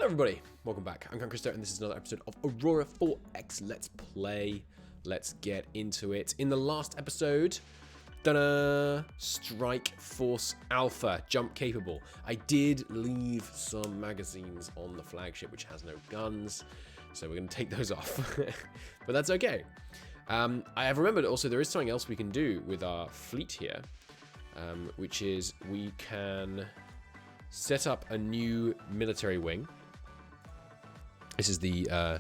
Hello everybody, welcome back. I'm Christo and this is another episode of Aurora 4X Let's Play. Let's get into it. In the last episode, Strike Force Alpha, jump capable. I did leave some magazines on the flagship which has no guns, so we're going to take those off. But that's okay. I have remembered also there is something else we can do with our fleet here, which is we can set up a new military wing. This is the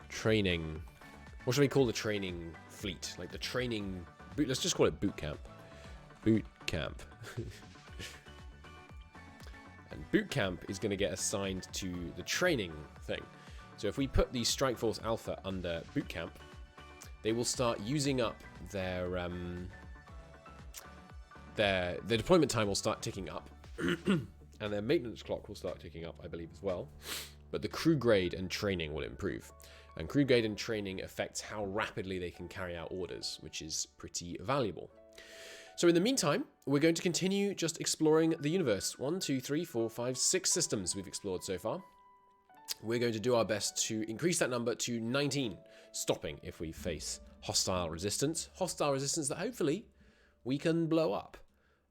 training. What should we call the training fleet? Like the training boot. Let's just call it boot camp. Boot camp. And boot camp is going to get assigned to the training thing. So if we put the Strike Force Alpha under boot camp, they will start using up their deployment time will start ticking up, and their maintenance clock will start ticking up, I believe, as well. But the crew grade and training will improve. And crew grade and training affects how rapidly they can carry out orders, which is pretty valuable. So in the meantime, we're going to continue just exploring the universe. 1, 2, 3, 4, 5, 6 systems we've explored so far. We're going to do our best to increase that number to 19, stopping if we face hostile resistance. Hostile resistance that hopefully we can blow up.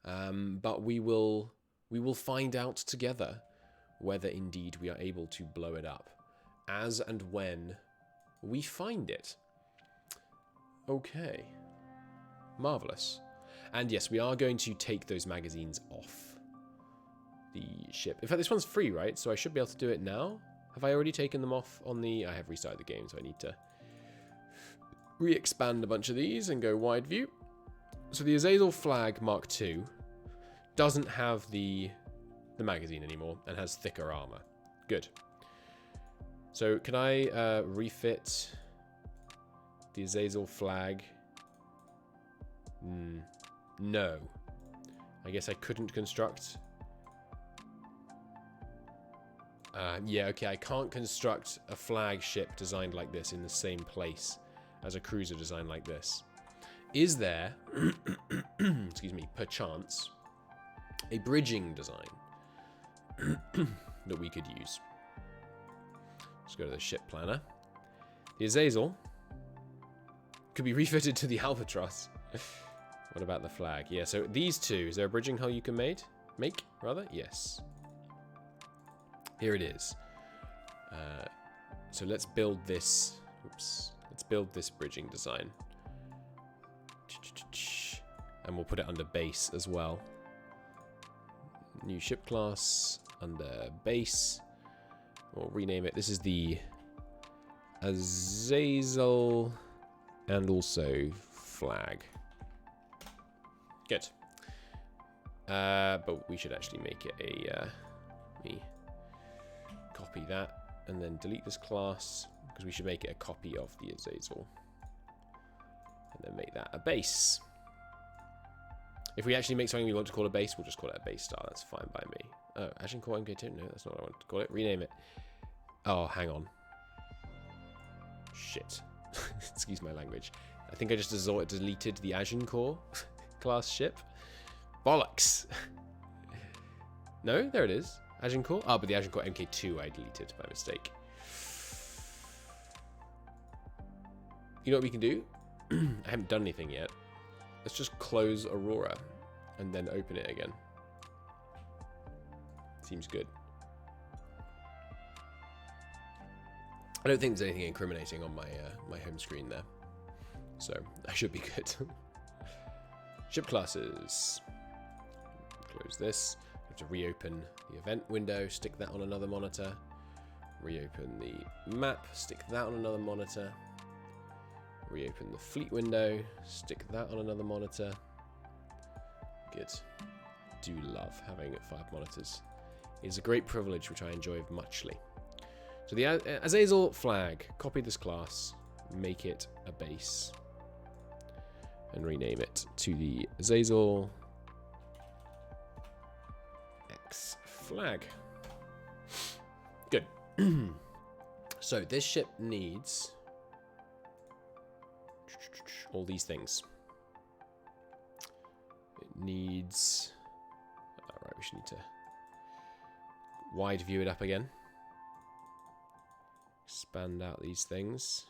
But we will find out together whether indeed we are able to blow it up, as and when we find it. Okay. Marvelous. And yes, we are going to take those magazines off the ship. In fact, this one's free, right? So I should be able to do it now. Have I already taken them off on the... I have restarted the game, so I need to re-expand a bunch of these and go wide view. So the Azazel Flag Mark II doesn't have the magazine anymore and has thicker armor. Good. So can I refit the Azazel Flag? No. I guess I couldn't construct... yeah, okay, I can't construct a flagship designed like this in the same place as a cruiser designed like this. Is there, excuse me, perchance, a bridging design that we could use? Let's go to the ship planner. The Azazel could be refitted to the Albatross. What about the flag? Yeah, so these two, is there a bridging hull you can make? Yes. Here it is. So let's build this. Oops. Let's build this bridging design. And we'll put it under base as well. New ship class under base. We'll rename it. This is the Azazel and also flag. Good. But we should actually make it a... copy that and then delete this class, because we should make it a copy of the Azazel. And then make that a base. If we actually make something we want to call a base, we'll just call it a base star. That's fine by me. Oh, Agincourt MK2? No, that's not what I want to call it. Rename it. Oh, hang on. Shit. Excuse my language. I think I just deleted the Agincourt class ship. Bollocks. No, there it is. Agincourt? Oh, but the Agincourt MK2 I deleted by mistake. You know what we can do? I haven't done anything yet. Let's just close Aurora and then open it again. Seems good. I don't think there's anything incriminating on my my home screen there, so I should be good. Ship classes. Close this. We have to reopen the event window. Stick that on another monitor. Reopen the map. Stick that on another monitor. Reopen the fleet window, stick that on another monitor. Good. Do love having 5 monitors. It is a great privilege which I enjoy muchly. So the Azazel flag, copy this class, make it a base, and rename it to the Azazel X flag. Good. So this ship needs all these things. It needs... Alright, we should need to wide view it up again. Expand out these things.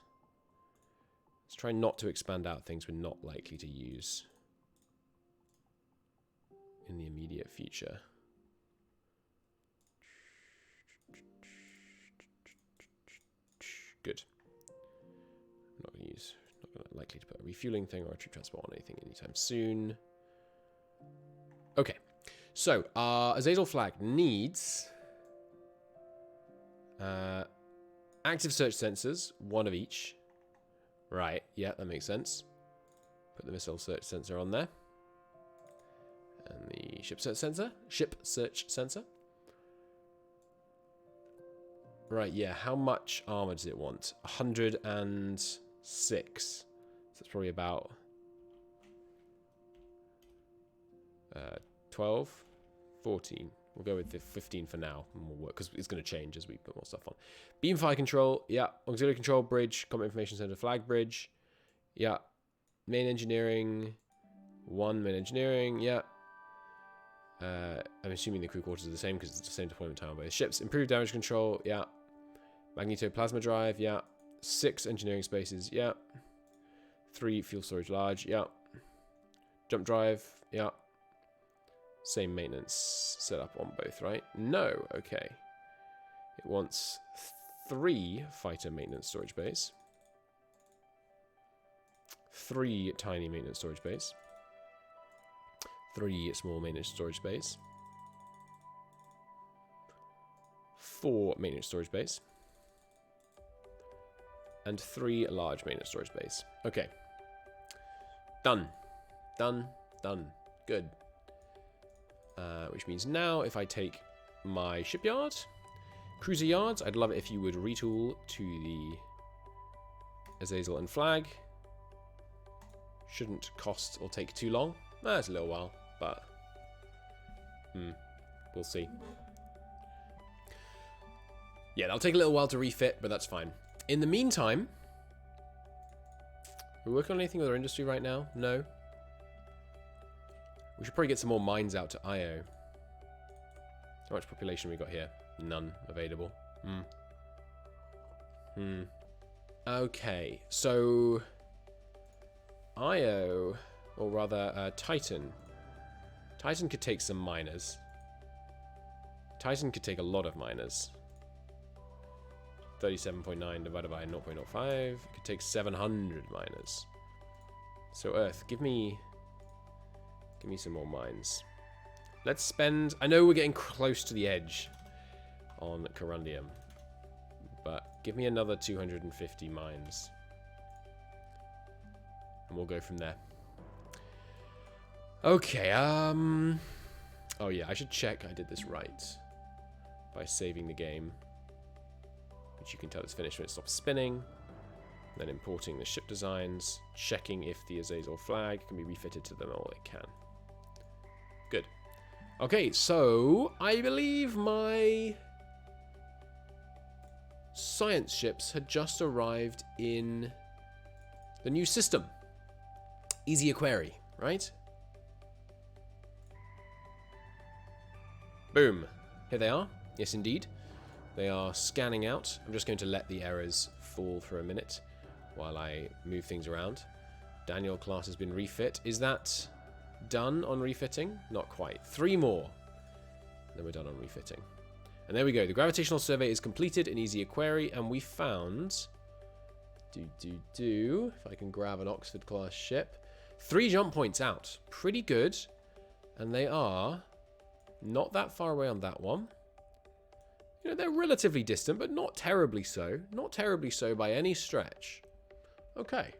Let's try not to expand out things we're not likely to use in the immediate future. Good. Not going to use, not likely to put a refueling thing or a troop transport on anything anytime soon. Okay, so our Azazel flag needs active search sensors, one of each. Right, yeah, that makes sense. Put the missile search sensor on there. And the ship search sensor. Right, yeah, how much armor does it want? 106. So that's probably about 12, 14. We'll go with the 15 for now, and we'll work, because it's going to change as we put more stuff on. Beam fire control, yeah. Auxiliary control bridge, combat information center, flag bridge, yeah. Main engineering, 1 main engineering, yeah. I'm assuming the crew quarters are the same because it's the same deployment time on both ships. Improved damage control, yeah. Magnetoplasma drive, yeah. 6 engineering spaces, yeah. 3 fuel storage large, yeah. Jump drive, yeah. Same maintenance setup on both, right? No, okay. It wants 3 fighter maintenance storage bays. 3 tiny maintenance storage bays. 3 small maintenance storage bays. 4 maintenance storage bays. And 3 large maintenance storage bays. Okay. Done. Done. Done. Good. Which means now if I take my shipyard, cruiser yards, I'd love it if you would retool to the Azazel and flag. Shouldn't cost or take too long. That's a little while, but we'll see. Yeah, that'll take a little while to refit, but that's fine. In the meantime, we're working on anything with our industry right now? No. We should probably get some more mines out to Io. How much population we got here? None available. Okay, so Io, or rather Titan. Titan could take some miners. Titan could take a lot of miners. 37.9 divided by 0.05. It could take 700 miners. So Earth, give me some more mines. Let's spend... I know we're getting close to the edge on Corundium, but give me another 250 mines. And we'll go from there. Okay, oh yeah, I should check I did this right by saving the game. Which you can tell it's finished when it stops spinning. Then importing the ship designs, checking if the Azazel flag can be refitted to them. Oh, it can. Good. Okay, so I believe my science ships had just arrived in the new system. Easier query, right? Boom. Here they are. Yes, indeed. They are scanning out. I'm just going to let the errors fall for a minute while I move things around. Daniel class has been refit. Is that done on refitting? Not quite. 3 more. Then we're done on refitting. And there we go. The gravitational survey is completed in easier query, and we found... If I can grab an Oxford class ship. 3 jump points out. Pretty good. And they are not that far away on that one. You know, they're relatively distant, but not terribly so. Not terribly so by any stretch. Okay.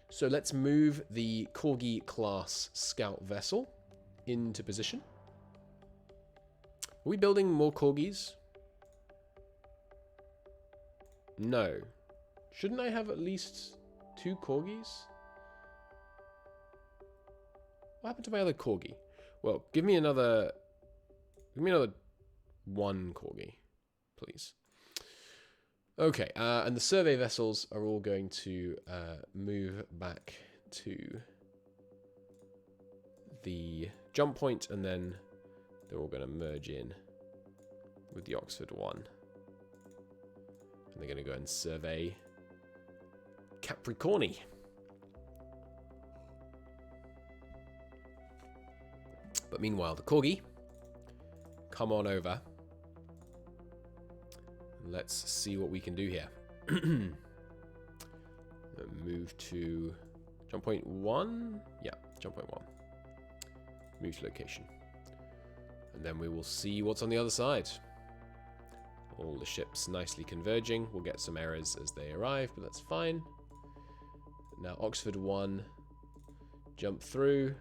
So let's move the Corgi class scout vessel into position. Are we building more Corgis? No. Shouldn't I have at least 2 Corgis? What happened to my other Corgi? Well, give me another 1 Corgi, please. Okay, and the survey vessels are all going to move back to the jump point, and then they're all going to merge in with the Oxford one. And they're going to go and survey Capricorni. But meanwhile, the Corgi, come on over. Let's see what we can do here. Move to jump point 1. Yeah, jump point 1. Move to location. And then we will see what's on the other side. All the ships nicely converging. We'll get some errors as they arrive, but that's fine. Now Oxford 1. Jump through.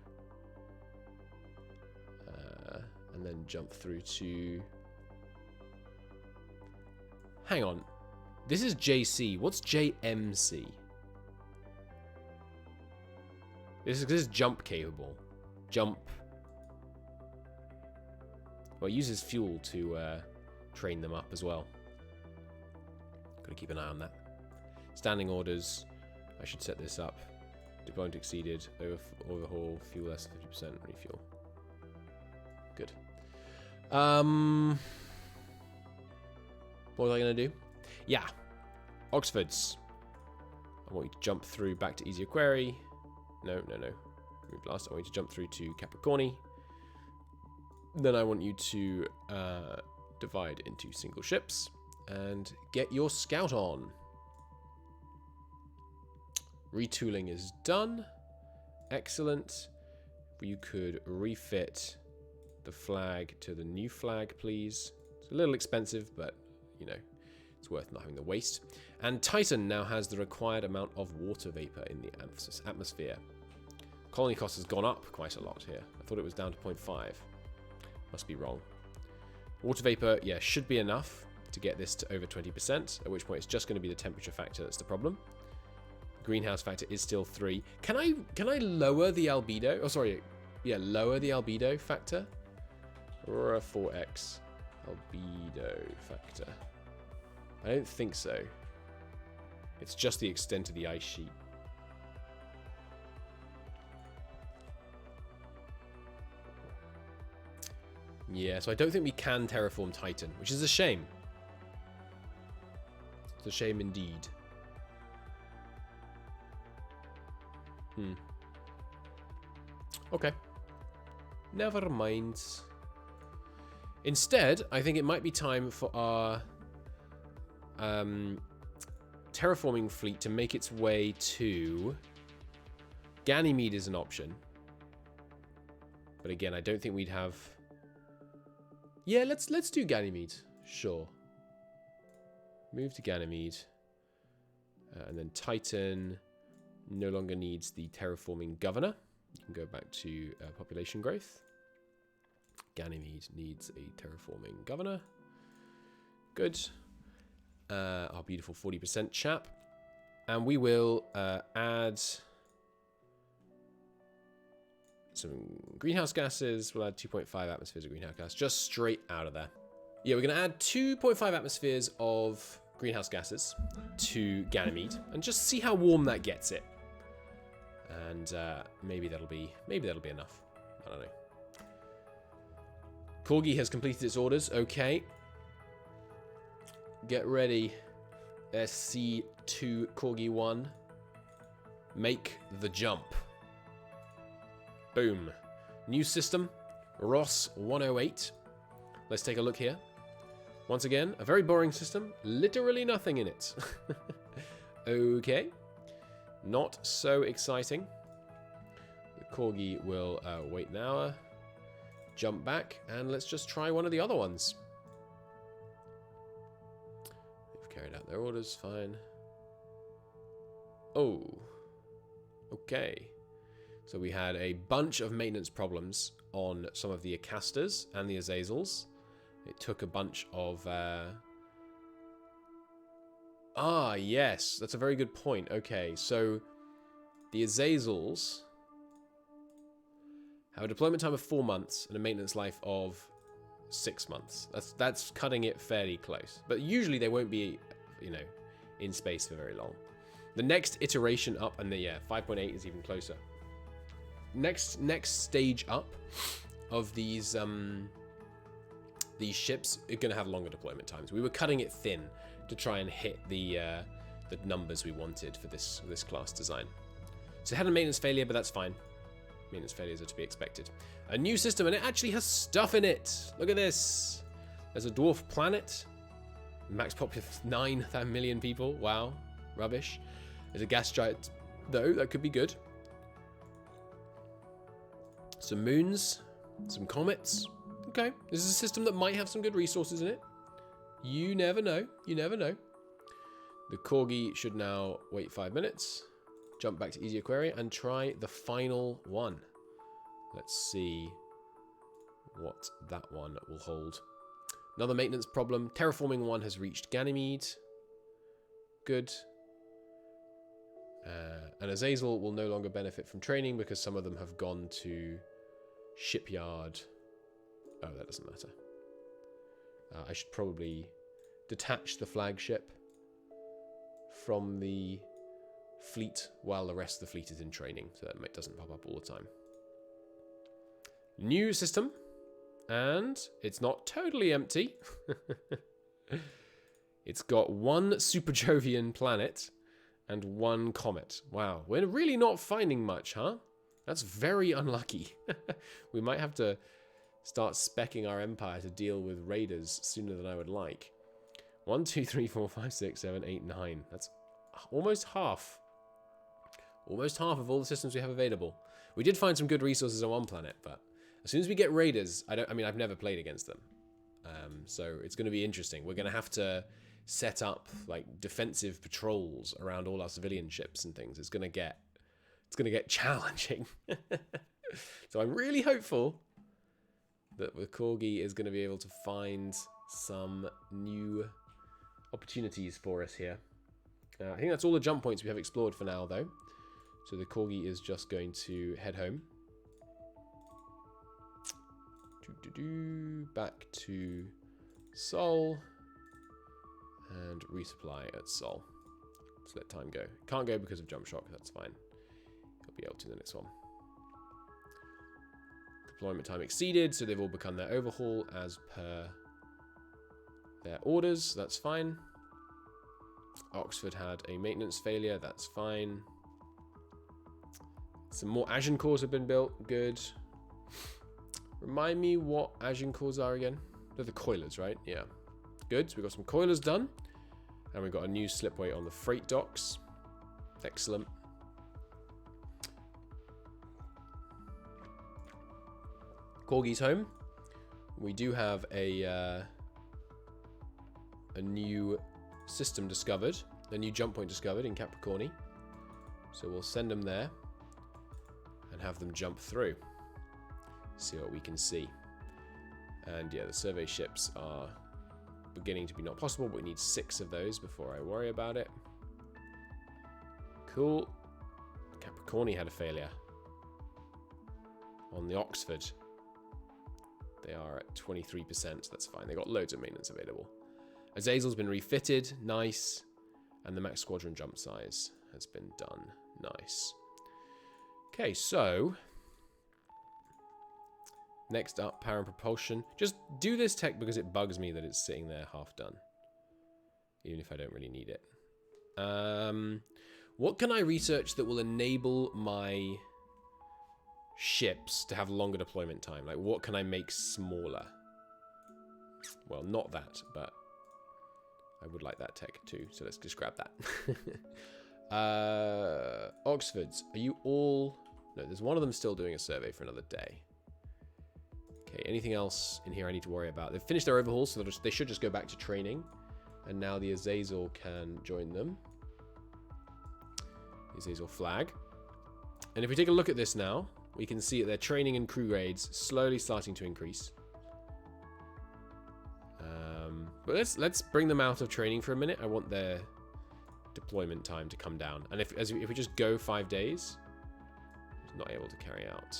And then jump through to... Hang on. This is JC. What's JMC? This is jump capable. Jump. Well, it uses fuel to train them up as well. Gotta keep an eye on that. Standing orders. I should set this up. Deployment exceeded. Overhaul. Fuel less than 50%. Refuel. Good. What was I going to do? Yeah. Oxfords. I want you to jump through back to easier query. No. Move last. I want you to jump through to Capricorni. Then I want you to divide into single ships and get your scout on. Retooling is done. Excellent. You could refit the flag to the new flag, please. It's a little expensive, but, you know, it's worth not having the waste. And Titan now has the required amount of water vapor in the atmosphere. Colony cost has gone up quite a lot here. I thought it was down to 0.5. Must be wrong. Water vapor, yeah, should be enough to get this to over 20%, at which point it's just going to be the temperature factor that's the problem. Greenhouse factor is still 3. Can I lower the albedo? Oh, sorry. Yeah, lower the albedo factor. Aurora 4x. Albedo factor. I don't think so. It's just the extent of the ice sheet. Yeah, so I don't think we can terraform Titan, which is a shame. It's a shame indeed. Okay. Never mind. Instead, I think it might be time for our terraforming fleet to make its way to... Ganymede is an option. But again, I don't think we'd have... Yeah, let's do Ganymede. Sure. Move to Ganymede. And then Titan no longer needs the terraforming governor. You can go back to population growth. Ganymede needs a terraforming governor. Good. Our beautiful 40% chap. And we will add some greenhouse gases. We'll add 2.5 atmospheres of greenhouse gas just straight out of there. Yeah, we're going to add 2.5 atmospheres of greenhouse gases to Ganymede and just see how warm that gets it. And maybe that'll be enough. I don't know. Corgi has completed its orders. Okay. Get ready. SC2 Corgi 1. Make the jump. Boom. New system. Ross 108. Let's take a look here. Once again, a very boring system. Literally nothing in it. Okay. Not so exciting. The Corgi will wait an hour. Jump back. And let's just try one of the other ones. They've carried out their orders. Fine. Oh. Okay. So we had a bunch of maintenance problems on some of the Acastas and the Azazels. It took a bunch of... Ah, yes. That's a very good point. Okay, so the Azazels have a deployment time of 4 months and a maintenance life of 6 months. That's cutting it fairly close. But usually they won't be, you know, in space for very long. The next iteration up, and yeah, 5.8 is even closer. Next stage up of these ships are going to have longer deployment times. We were cutting it thin to try and hit the numbers we wanted for this class design. So it had a maintenance failure, but that's fine. Maintenance failures are to be expected. A new system, and it actually has stuff in it. Look at this. There's a dwarf planet. Max population of 9 million people. Wow. Rubbish. There's a gas giant, though. That could be good. Some moons. Some comets. Okay. This is a system that might have some good resources in it. You never know. You never know. The corgi should now wait 5 minutes. Jump back to easier query and try the final one. Let's see what that one will hold. Another maintenance problem. Terraforming 1 has reached Ganymede. Good. And Azazel will no longer benefit from training because some of them have gone to shipyard. Oh, that doesn't matter. I should probably detach the flagship from the fleet while the rest of the fleet is in training, so that it doesn't pop up all the time. New system, and it's not totally empty. It's got 1 Super Jovian planet and 1 comet. Wow, we're really not finding much, huh? That's very unlucky. We might have to start speccing our empire to deal with raiders sooner than I would like. 1, 2, 3, 4, 5, 6, 7, 8, 9. That's almost half. Almost half of all the systems we have available. We did find some good resources on one planet, but as soon as we get raiders, I mean, I've never played against them. So it's going to be interesting. We're going to have to set up like defensive patrols around all our civilian ships and things. It's going to get challenging. So I'm really hopeful that the corgi is going to be able to find some new opportunities for us here. I think that's all the jump points we have explored for now, though. So the corgi is just going to head home. Back to Sol. And resupply at Sol. Let's let time go. Can't go because of jump shock, that's fine. He'll be able to in the next one. Deployment time exceeded, so they've all begun their overhaul as per their orders. That's fine. Oxford had a maintenance failure. That's fine. Some more Agincores have been built. Good. Remind me what Agincores are again. They're the coilers, right? Yeah. Good. So we've got some coilers done. And we've got a new slipway on the freight docks. Excellent. Corgi's home. We do have a new system discovered, a new jump point discovered in Capricorni. So we'll send them there and have them jump through. See what we can see. And yeah, the survey ships are beginning to be not possible, but we need 6 of those before I worry about it. Cool. Capricorni had a failure on the Oxford. They are at 23%. That's fine. They got loads of maintenance available. Azazel's been refitted. Nice. And the max squadron jump size has been done. Nice. Okay, so next up, power and propulsion. Just do this tech because it bugs me that it's sitting there half done. Even if I don't really need it. What can I research that will enable my ships to have longer deployment time? Like, what can I make smaller? Well, not that, but I would like that tech too, so let's just grab that. Oxfords, are you all... No, there's one of them still doing a survey for another day. Okay, anything else in here I need to worry about? They've finished their overhaul, so they should just go back to training. And now the Azazel can join them. The Azazel flag. And if we take a look at this now, we can see that their training and crew grades slowly starting to increase. But let's bring them out of training for a minute. I want their deployment time to come down. And if we just go 5 days, it's not able to carry out.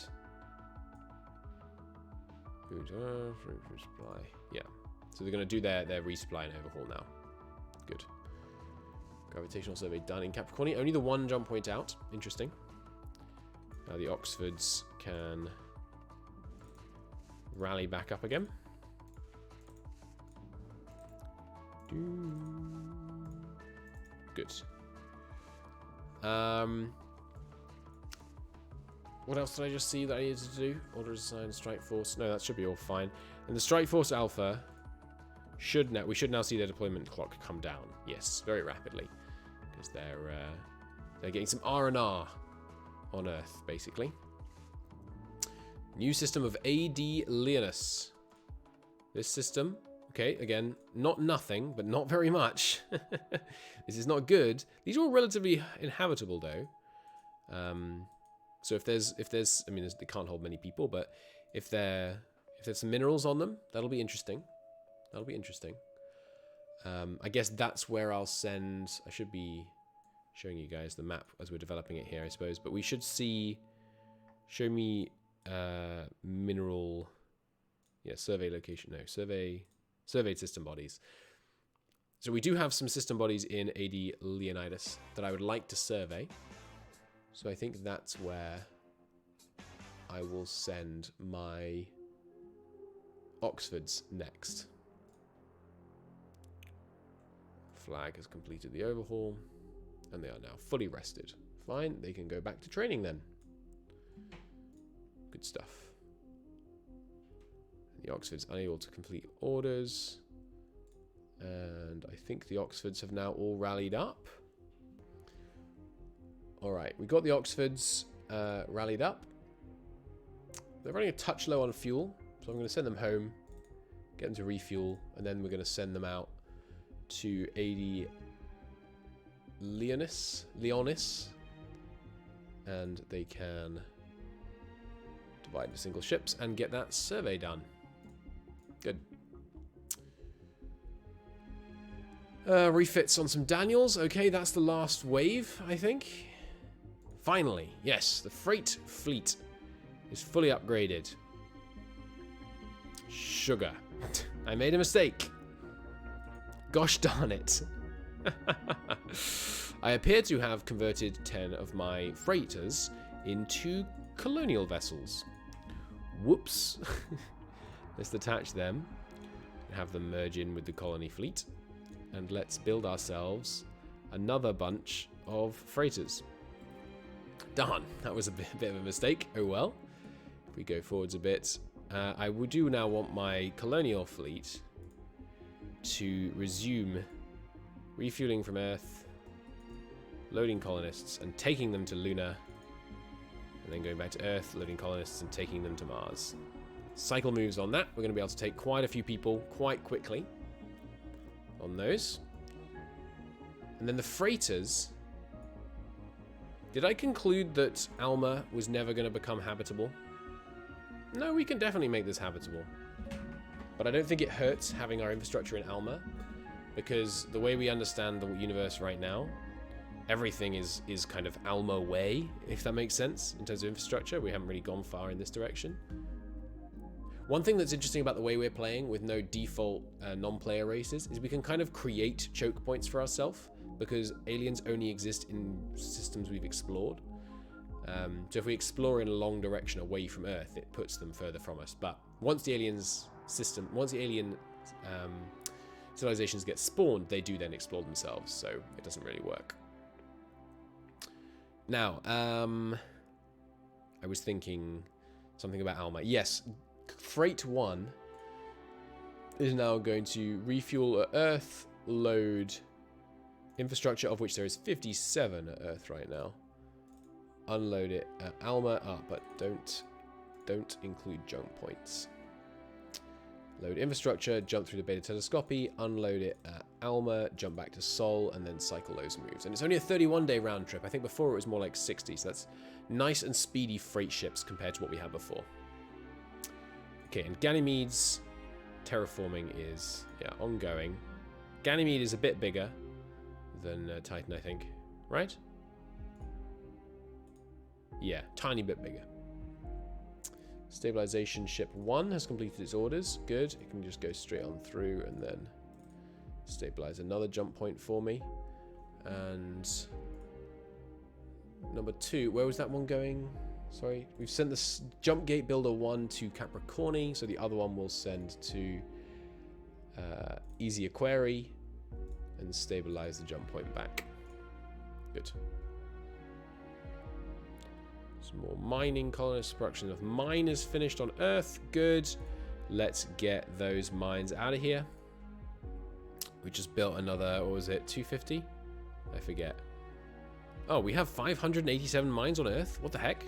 Food resupply. Yeah. So they're going to do their resupply and overhaul now. Good. Gravitational survey done in Capricorni. Only the 1 jump point out. Interesting. Now the Oxfords can rally back up again. good. What else did I just see that I needed to do? Order design, strike force. No, that should be all fine. And the strike force alpha should now, we should now see their deployment clock come down. Yes, very rapidly, because they're getting some R&R on Earth, basically. New system of AD Leonis. This system, okay, again, not nothing, but not very much. This is not good. These are all relatively inhabitable, though. So if there's, I mean, they can't hold many people, but if there's some minerals on them, that'll be interesting. That'll be interesting. I guess that's where I'll send. I should be showing you guys the map as we're developing it here, I suppose. But we should see. Show me mineral. Yeah, survey location. No, surveyed system bodies. So we do have some system bodies in AD Leonidas that I would like to survey. So I think that's where I will send my Oxfords next. Flag has completed the overhaul, and they are now fully rested. Fine, they can go back to training then. Good stuff. The Oxfords unable to complete orders, and I think the Oxfords have now all rallied up. Alright, we got the Oxfords rallied up. They're running a touch low on fuel, so I'm going to send them home, get them to refuel, and then we're going to send them out to AD Leonis, and they can divide into single ships and get that survey done. Good. Refits on some Daniels. Okay, that's the last wave, I think. Finally, yes, the freight fleet is fully upgraded. Sugar. I made a mistake. Gosh darn it. I appear to have converted 10 of my freighters into colonial vessels. Whoops. Let's detach them and have them merge in with the colony fleet. And let's build ourselves another bunch of freighters. Darn, that was a bit of a mistake. Oh well. If we go forwards a bit, I do now want my colonial fleet to resume refueling from Earth, loading colonists and taking them to Luna, and then going back to Earth, loading colonists and taking them to Mars. Cycle moves on that. We're going to be able to take quite a few people quite quickly on those. And then the freighters. Did I conclude that Alma was never going to become habitable? No, we can definitely make this habitable. But I don't think it hurts having our infrastructure in Alma, because the way we understand the universe right now, everything is kind of Alma way, if that makes sense, in terms of infrastructure. We haven't really gone far in this direction. One thing that's interesting about the way we're playing with no default non-player races is we can kind of create choke points for ourselves, because aliens only exist in systems we've explored. So if we explore in a long direction away from Earth, it puts them further from us. But once the alien civilizations get spawned, they do then explore themselves, so it doesn't really work. Now, I was thinking something about Alma. Yes, Freight 1 is now going to refuel at Earth, load infrastructure, of which there is 57 at Earth right now. Unload it at Alma, but don't include jump points. Load infrastructure, jump through the beta telescopy, unload it at Alma, jump back to Sol, and then cycle those moves. And it's only a 31-day round trip. I think before it was more like 60, so that's nice and speedy freight ships compared to what we had before. Okay, and Ganymede's terraforming is, ongoing. Ganymede is a bit bigger than Titan, I think. Right? Yeah, tiny bit bigger. Stabilization ship 1 has completed its orders. Good. It can just go straight on through and then stabilize another jump point for me. And number 2, where was that one going? Sorry, we've sent this jump gate builder 1 to Capricorni, so the other one will send to Easy Aquari and stabilize the jump point back. Good. Some more mining colonists. Production of miners finished on Earth. Good. Let's get those mines out of here. We just built another, what was it, 250? I forget. Oh, we have 587 mines on Earth? What the heck?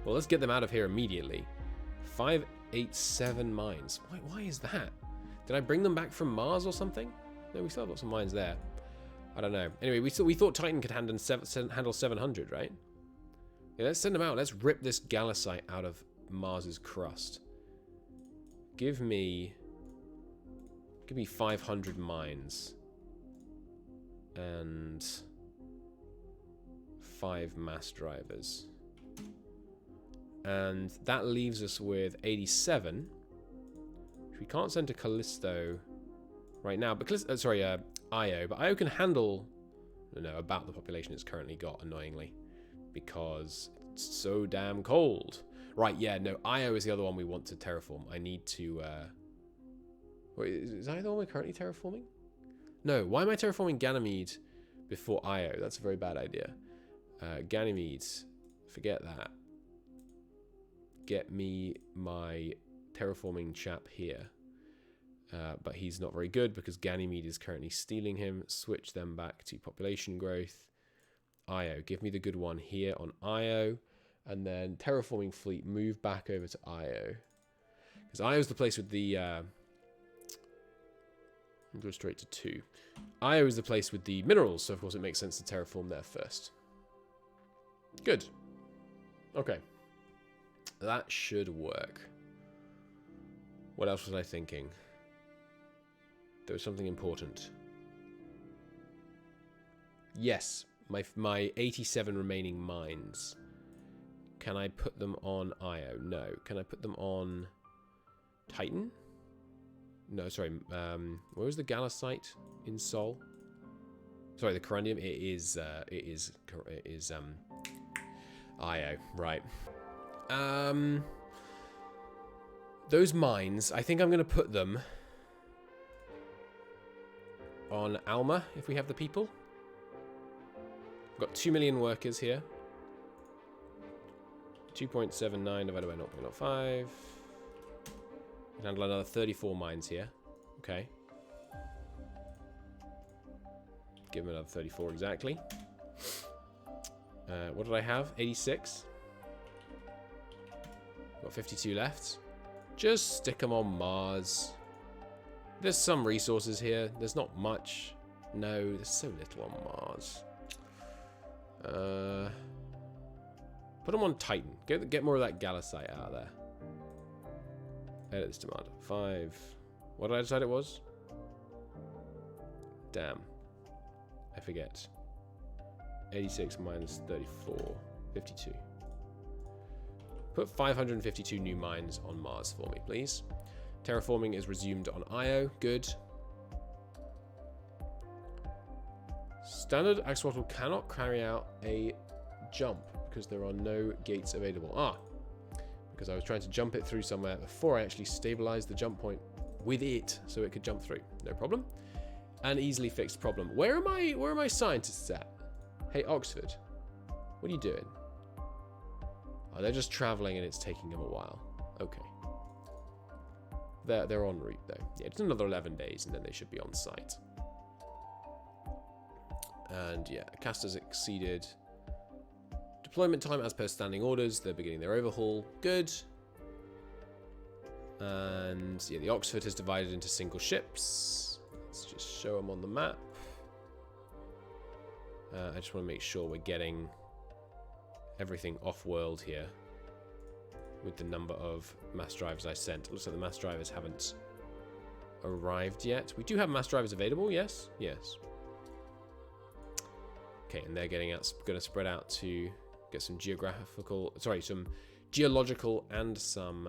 Well, let's get them out of here immediately. 587 mines. Why is that? Did I bring them back from Mars or something? No, we still have lots of mines there. I don't know. Anyway, we thought Titan could handle 700, right? Yeah, let's send them out. Let's rip this Gallicite out of Mars's crust. Give me 500 mines. And 5 mass drivers. And that leaves us with 87. Which we can't send to Callisto right now. But Io. But Io can handle, about the population it's currently got, annoyingly. Because it's so damn cold. Right, yeah, no, Io is the other one we want to terraform. I need to... Wait, is Io the one we're currently terraforming? No, why am I terraforming Ganymede before Io? That's a very bad idea. Ganymede, forget that. Get me my terraforming chap here. But he's not very good because Ganymede is currently stealing him. Switch them back to population growth. Io, give me the good one here on Io. And then terraforming fleet, move back over to Io. Because Io is the place with the... go straight to 2. Io is the place with the minerals, so of course it makes sense to terraform there first. Good. Okay. That should work. What else was I thinking? There was something important. Yes, my 87 remaining mines. Can I put them on Io? No. Can I put them on Titan? No, sorry. Where was the Gallicite in Sol? Sorry, the Corundium. It is Io. Right. Those mines. I think I'm going to put them on Alma if we have the people. We've got 2 million workers here. 2.79 divided by 0.05. Can handle another 34 mines here. Okay. Give him another 34 exactly. What did I have? 86. Got 52 left. Just stick them on Mars. There's some resources here. There's not much. No, there's so little on Mars. Put them on Titan. Get more of that Gallicite out of there. Edit this demand. 5. What did I decide it was? Damn. I forget. 86 minus 34. 52. Put 552 new mines on Mars for me, please. Terraforming is resumed on Io. Good. Standard axolotl cannot carry out a jump because there are no gates available. Because I was trying to jump it through somewhere before I actually stabilized the jump point with it so it could jump through. No problem. An easily fixed problem. Where are my scientists at? Hey, Oxford. What are you doing? Oh, they're just traveling and it's taking them a while. Okay. They're en route though. Yeah, it's another 11 days and then they should be on site. And yeah, casters exceeded deployment time as per standing orders. They're beginning their overhaul. Good. And yeah, the Oxford has divided into single ships. Let's just show them on the map. I just want to make sure we're getting everything off-world here with the number of mass drivers I sent. It looks like the mass drivers haven't arrived yet. We do have mass drivers available, yes? Yes. Okay, and they're going to spread out to get some some geological and some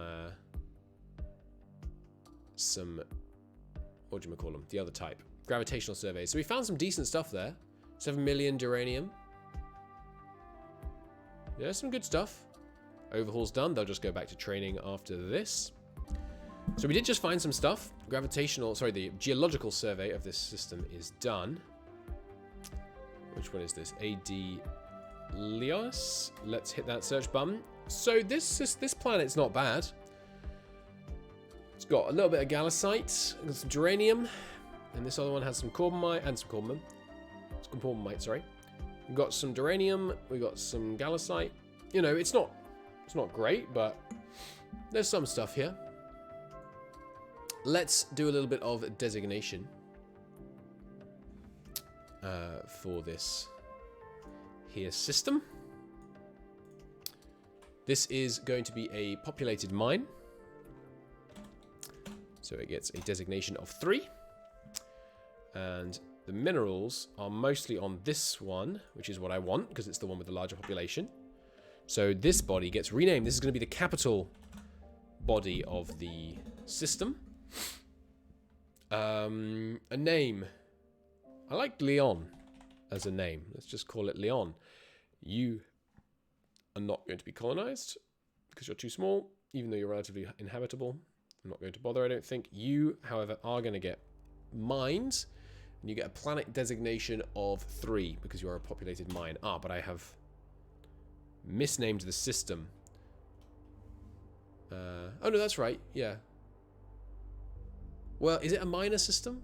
what do you call them? The other type. Gravitational surveys. So we found some decent stuff there. 7 million duranium. Yeah, some good stuff. Overhaul's done. They'll just go back to training after this. So we did just find some stuff. The geological survey of this system is done. Which one is this? AD Leos. Let's hit that search button. So this planet's not bad. It's got a little bit of gallicite, got some geranium, and this other one has some corbamite and some corbamite, sorry. We've got some geranium, we got some gallicite. You know, it's not great, but there's some stuff here. Let's do a little bit of designation for this here system. This is going to be a populated mine. So it gets a designation of 3. And the minerals are mostly on this one, which is what I want, because it's the one with the larger population. So this body gets renamed. This is going to be the capital body of the system. A name. I like Leon as a name. Let's just call it Leon. You are not going to be colonized because you're too small, even though you're relatively inhabitable. I'm not going to bother, I don't think. You, however, are going to get mined, and you get a planet designation of 3 because you are a populated mine. Ah, but I have misnamed the system. Oh, no, that's right. Yeah. Well, is it a miner system?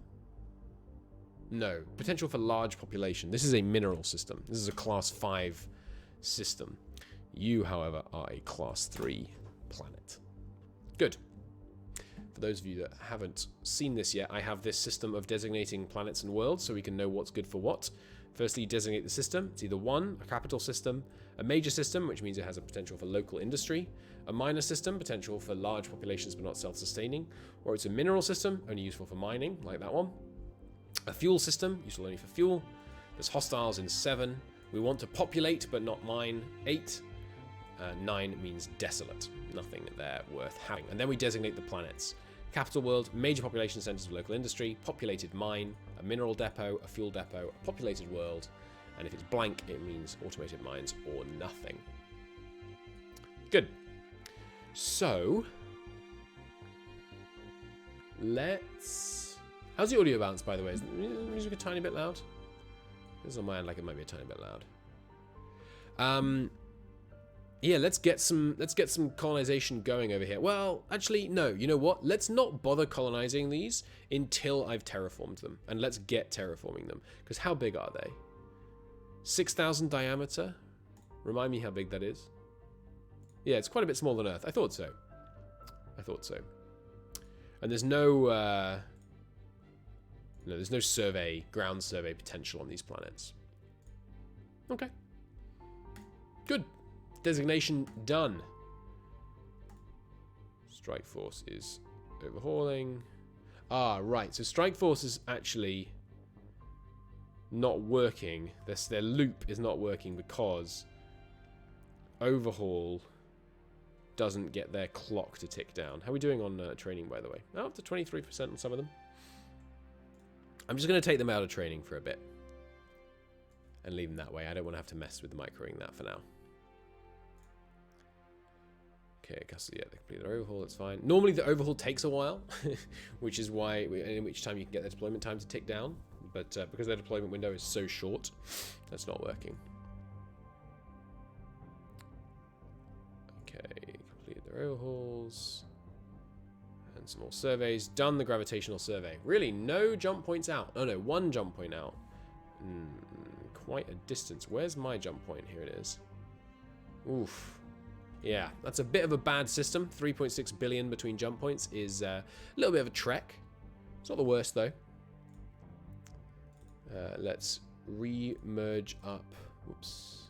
No. Potential for large population. This is a mineral system. This is a class 5 system. You, however, are a class 3 planet. Good. For those of you that haven't seen this yet, I have this system of designating planets and worlds so we can know what's good for what. Firstly, you designate the system. It's either 1, a capital system, a major system, which means it has a potential for local industry, a minor system, potential for large populations but not self-sustaining, or it's a mineral system, only useful for mining, like that one. A fuel system, useful only for fuel. There's hostiles in 7. We want to populate but not mine, 8. 9 means desolate. Nothing there worth having. And then we designate the planets. Capital world, major population centers of local industry, populated mine, a mineral depot, a fuel depot, a populated world, and if it's blank, it means automated mines or nothing. Good. So, let's... How's the audio balance, by the way? Is the music a tiny bit loud? This is on my end, like it might be a tiny bit loud. Yeah, let's get some colonization going over here. Well, actually, no. You know what? Let's not bother colonizing these until I've terraformed them. And let's get terraforming them. Because how big are they? 6,000 diameter? Remind me how big that is. Yeah, it's quite a bit smaller than Earth. I thought so. I thought so. And there's no... no, there's no ground survey potential on these planets. Okay. Good. Designation done. Strike Force is overhauling. Ah, right. So Strike Force is actually not working. Their loop is not working because overhaul doesn't get their clock to tick down. How are we doing on training, by the way? Oh, up to 23% on some of them. I'm just going to take them out of training for a bit and leave them that way. I don't want to have to mess with the microing that for now. Okay, custody, yeah, they complete their overhaul, that's fine. Normally the overhaul takes a while, which is why, in which time you can get their deployment time to tick down. But because their deployment window is so short, that's not working. Okay, completed their overhauls. And some more surveys. Done the gravitational survey. Really, no jump points out. Oh no, 1 jump point out. Quite a distance. Where's my jump point? Here it is. Oof. Yeah, that's a bit of a bad system. 3.6 billion between jump points is a little bit of a trek. It's not the worst, though. Let's re-merge up. Whoops.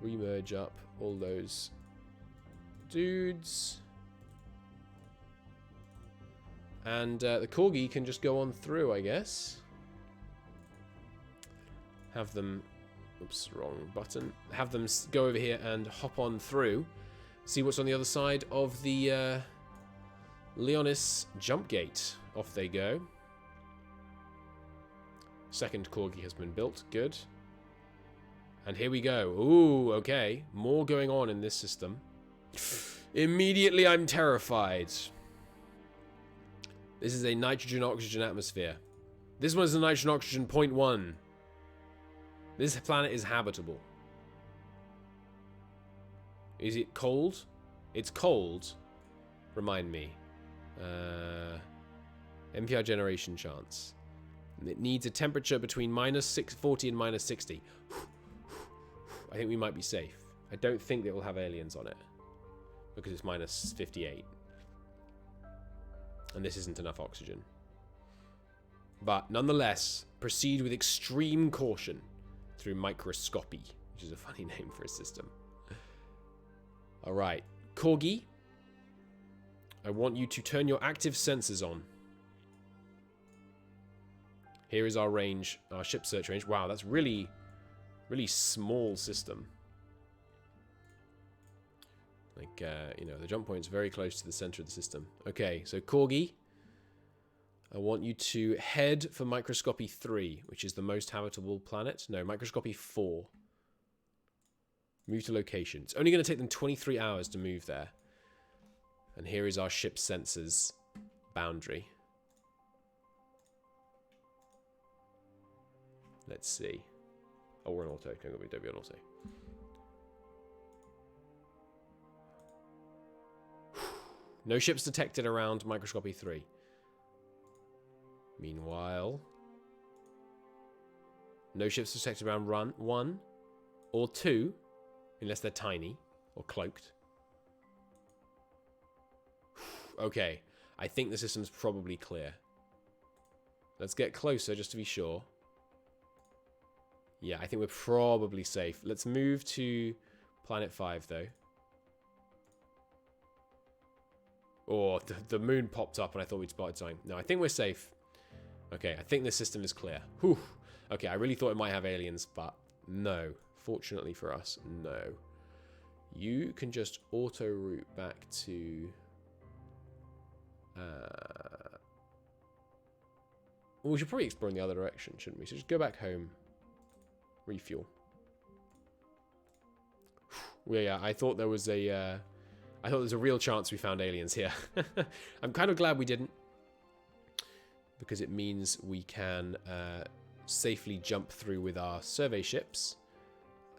Re-merge up all those dudes. And the Corgi can just go on through, I guess. Have them... Oops, wrong button. Have them go over here and hop on through. See what's on the other side of the Leonis jump gate. Off they go. Second Corgi has been built. Good. And here we go. Ooh, okay. More going on in this system. Immediately I'm terrified. This is a nitrogen-oxygen atmosphere. This one is a nitrogen-oxygen 0.1. This planet is habitable. Is it cold? It's cold. Remind me. MPR generation chance. It needs a temperature between -40 and -60. I think we might be safe. I don't think that we'll have aliens on it. Because it's -58. And this isn't enough oxygen. But nonetheless, proceed with extreme caution through microscopy, which is a funny name for a system. Alright. Corgi, I want you to turn your active sensors on. Here is our range, our ship search range. Wow, that's really, really small system. Like, you know, the jump point's very close to the center of the system. Okay, so Corgi, I want you to head for Microscopy 3, which is the most habitable planet. No, Microscopy 4. Move to location. It's only going to take them 23 hours to move there. And here is our ship sensors boundary. Let's see. Oh, we're on auto. Don't be on auto. No ships detected around Microscopy 3. Meanwhile, no ships detected around Run 1 or 2, unless they're tiny or cloaked. Okay, I think the system's probably clear. Let's get closer just to be sure. Yeah, I think we're probably safe. Let's move to Planet 5, though. Oh, the moon popped up and I thought we'd spotted something. No, I think we're safe. Okay, I think the system is clear. Whew. Okay, I really thought it might have aliens, but no. Fortunately for us, no. You can just auto-route back to... Well, we should probably explore in the other direction, shouldn't we? So just go back home. Refuel. Well, yeah, I thought there was a... I thought there was a real chance we found aliens here. I'm kind of glad we didn't. Because it means we can safely jump through with our survey ships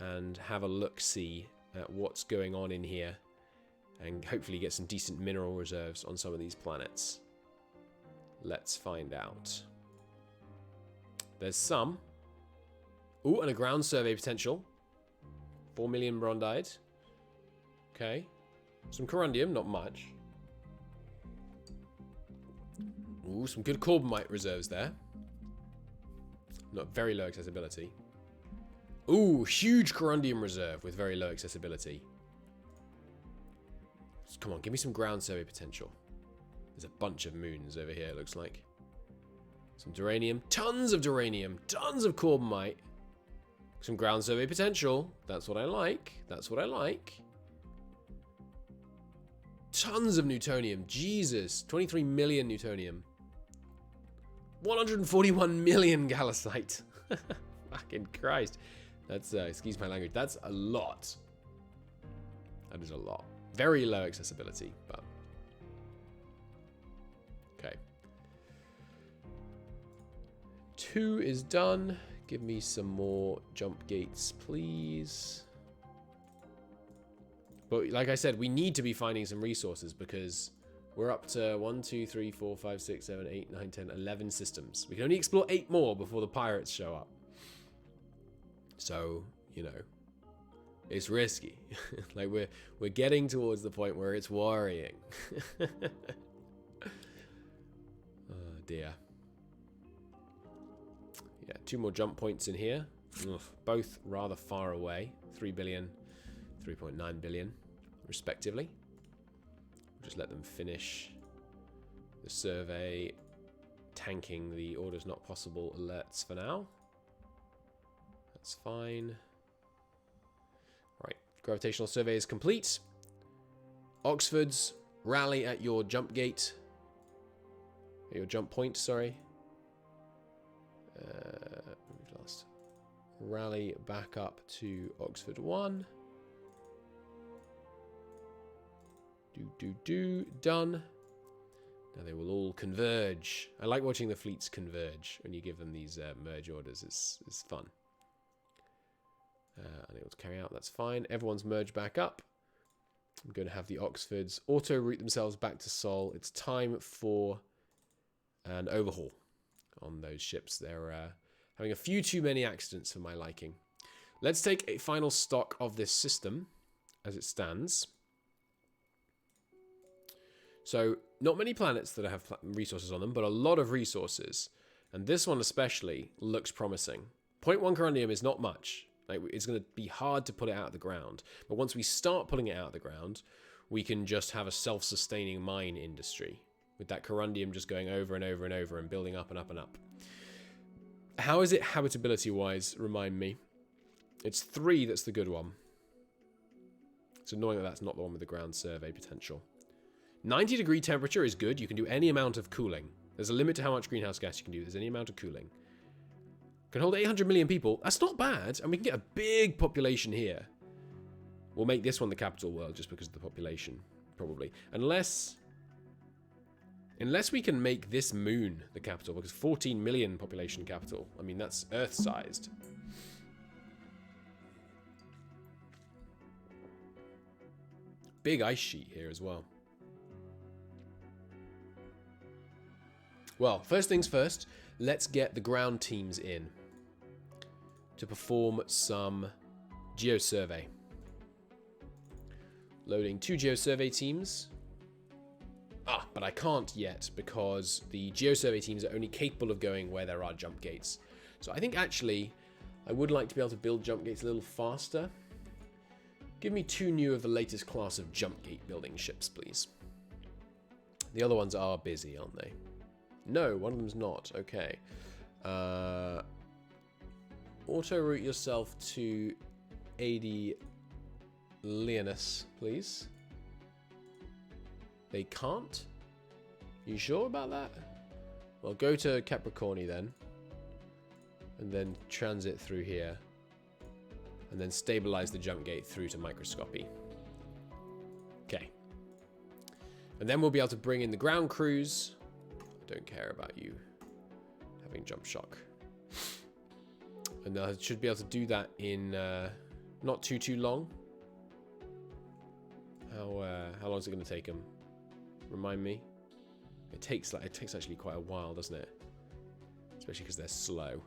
and have a look-see at what's going on in here and hopefully get some decent mineral reserves on some of these planets. Let's find out. There's some. Ooh, and a ground survey potential. 4 million brondite. Okay. Some corundium, not much. Ooh, some good corbomite reserves there. Not very low accessibility. Ooh, huge corundium reserve with very low accessibility. Come on, give me some ground survey potential. There's a bunch of moons over here, it looks like. Some duranium. Tons of duranium. Tons of corbomite. Some ground survey potential. That's what I like. That's what I like. Tons of newtonium. Jesus. 23 million newtonium. 141 million gallicite. Fucking Christ. That's, excuse my language, that's a lot. That is a lot. Very low accessibility, but... Okay. 2 is done. Give me some more jump gates, please. But like I said, we need to be finding some resources because we're up to 1, 2, 3, 4, 5, 6, 7, 8, 9, 10, 11 systems. We can only explore 8 more before the pirates show up. So, you know, it's risky. Like we're getting towards the point where it's worrying. Oh dear. Yeah, 2 more jump points in here. Ugh, both rather far away. 3 billion, 3.9 billion, respectively. Just let them finish the survey, tanking the orders not possible alerts for now. That's fine. Right, gravitational survey is complete. Oxfords, rally at your jump gate. At your jump point, sorry. Last. Rally back up to Oxford 1. Done. Now they will all converge. I like watching the fleets converge when you give them these merge orders. It's fun. Unable to carry out, that's fine. Everyone's merged back up. I'm going to have the Oxfords auto-route themselves back to Sol. It's time for an overhaul on those ships. They're having a few too many accidents for my liking. Let's take a final stock of this system as it stands. So, not many planets that have resources on them, but a lot of resources. And this one especially looks promising. 0.1 coronium is not much. Like, it's going to be hard to pull it out of the ground. But once we start pulling it out of the ground, we can just have a self-sustaining mine industry. With that corundium just going over and over and over and building up and up and up. How is it habitability-wise? Remind me. It's 3 that's the good one. It's annoying that that's not the one with the ground survey potential. 90-degree temperature is good. You can do any amount of cooling. There's a limit to how much greenhouse gas you can do. There's any amount of cooling. Can hold 800 million people. That's not bad. And we can get a big population here. We'll make this one the capital world just because of the population, probably. Unless we can make this moon the capital, because 14 million population capital. I mean, that's Earth-sized. Big ice sheet here as well. Well, first things first, let's get the ground teams in to perform some geosurvey. Loading 2 geosurvey teams. But I can't yet because the geosurvey teams are only capable of going where there are jump gates. So I think actually I would like to be able to build jump gates a little faster. Give me 2 new of the latest class of jump gate building ships, please. The other ones are busy, aren't they? No, one of them's not. Okay. Auto-route yourself to 80 Leonis, please. They can't? You sure about that? Well, go to Capricorni then. And then transit through here. And then stabilize the jump gate through to microscopy. Okay. And then we'll be able to bring in the ground crews. I don't care about you having jump shock. And I should be able to do that in not too long. How long is it going to take them? Remind me. It takes actually quite a while, doesn't it? Especially because they're slow.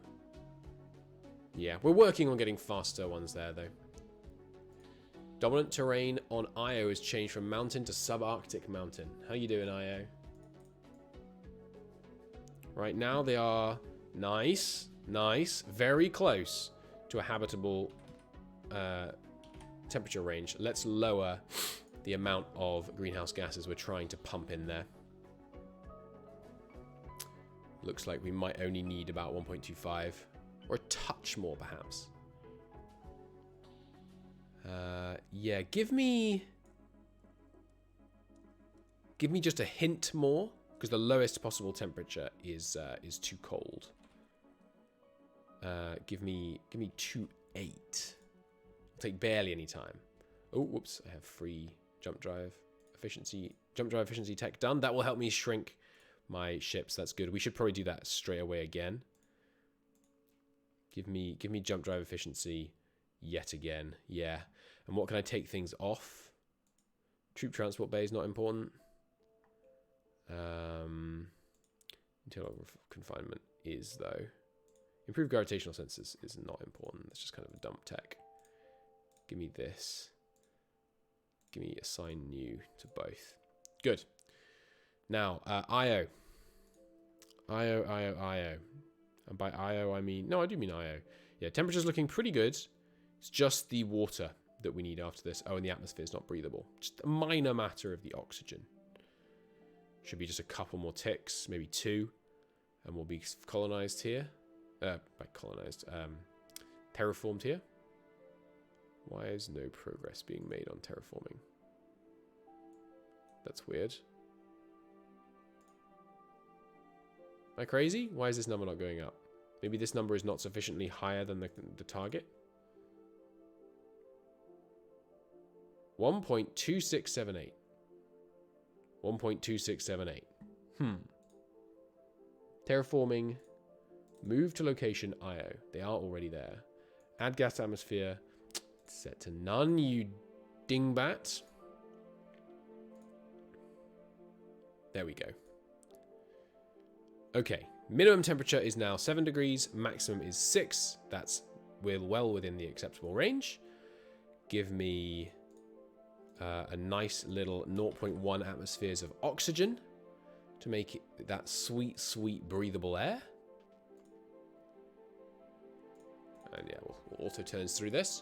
Yeah, we're working on getting faster ones there, though. Dominant terrain on Io has changed from mountain to subarctic mountain. How you doing, Io? Right now they are nice, very close to a habitable temperature range. Let's lower the amount of greenhouse gases we're trying to pump in there. Looks like we might only need about 1.25 or a touch more perhaps. Yeah, give me just a hint more, because the lowest possible temperature is too cold. Give me 2.8. I'll take barely any time. Oh, whoops! I have free jump drive efficiency tech done. That will help me shrink my ships. That's good. We should probably do that straight away again. Give me jump drive efficiency yet again. Yeah. And what can I take things off? Troop transport bay is not important. Internal confinement is, though. Improved gravitational sensors is not important. That's just kind of a dump tech. Give me this. Give me assign new to both. Good. Now, IO. IO. And by IO, I mean... No, I do mean IO. Yeah, temperature's looking pretty good. It's just the water that we need after this. Oh, and the atmosphere is not breathable. Just a minor matter of the oxygen. Should be just a couple more ticks, maybe 2. And we'll be colonized here. By colonized. Terraformed here. Why is no progress being made on terraforming? That's weird. Am I crazy? Why is this number not going up? Maybe this number is not sufficiently higher than the target. 1.2678. 1.2678. Terraforming. Move to location IO. They are already there. Add gas atmosphere. Set to none, you dingbat. There we go. Okay, minimum temperature is now 7 degrees, maximum is 6. We're well within the acceptable range. Give me a nice little 0.1 atmospheres of oxygen to make it that sweet, sweet breathable air. And yeah, we'll auto turns through this.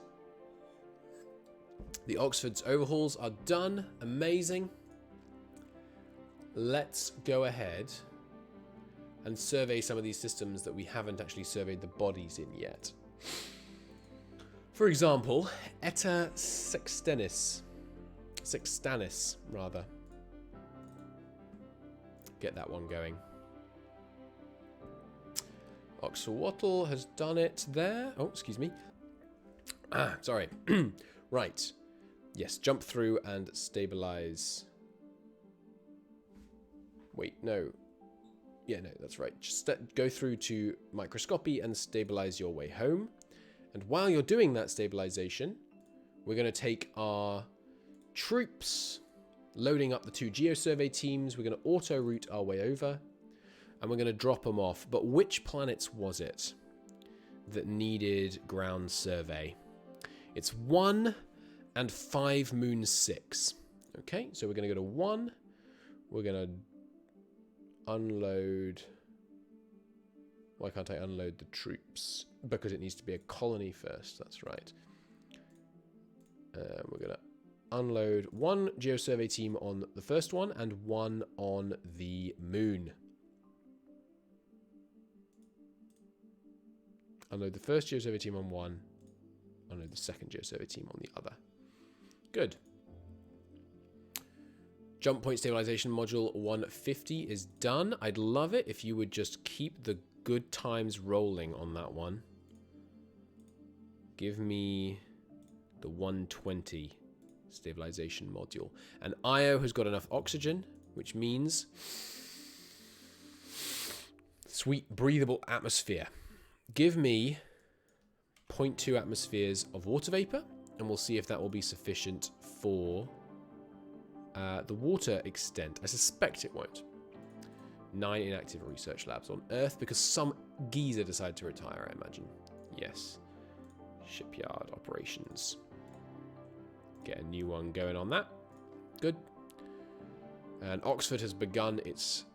The Oxford's overhauls are done. Amazing. Let's go ahead and survey some of these systems that we haven't actually surveyed the bodies in yet. For example, Eta Sextanis, rather. Get that one going. Oxalotl has done it there. Oh, excuse me. Sorry. Right. Yes, jump through and stabilize. Wait, no. Yeah, no, that's right. Just go through to microscopy and stabilize your way home. And while you're doing that stabilization, we're going to take our troops, loading up the 2 geosurvey teams. We're going to auto-route our way over, and we're going to drop them off. But which planets was it that needed ground survey? It's 1 and 5 moon 6. Okay, so we're going to go to 1. We're going to unload. Why can't I unload the troops? Because it needs to be a colony first. That's right. We're going to unload 1 geosurvey team on the first one and 1 on the moon. Unload the first geosurvey team on 1. Unload the second geosurvey team on the other. Good. Jump point stabilization module 150 is done. I'd love it if you would just keep the good times rolling on that one. Give me the 120 stabilization module. And Io has got enough oxygen, which means sweet breathable atmosphere. Give me 0.2 atmospheres of water vapor, and we'll see if that will be sufficient for the water extent. I suspect it won't. 9 inactive research labs on Earth because some geezer decided to retire, I imagine. Yes. Shipyard operations. Get a new one going on that. Good. And Oxford has begun its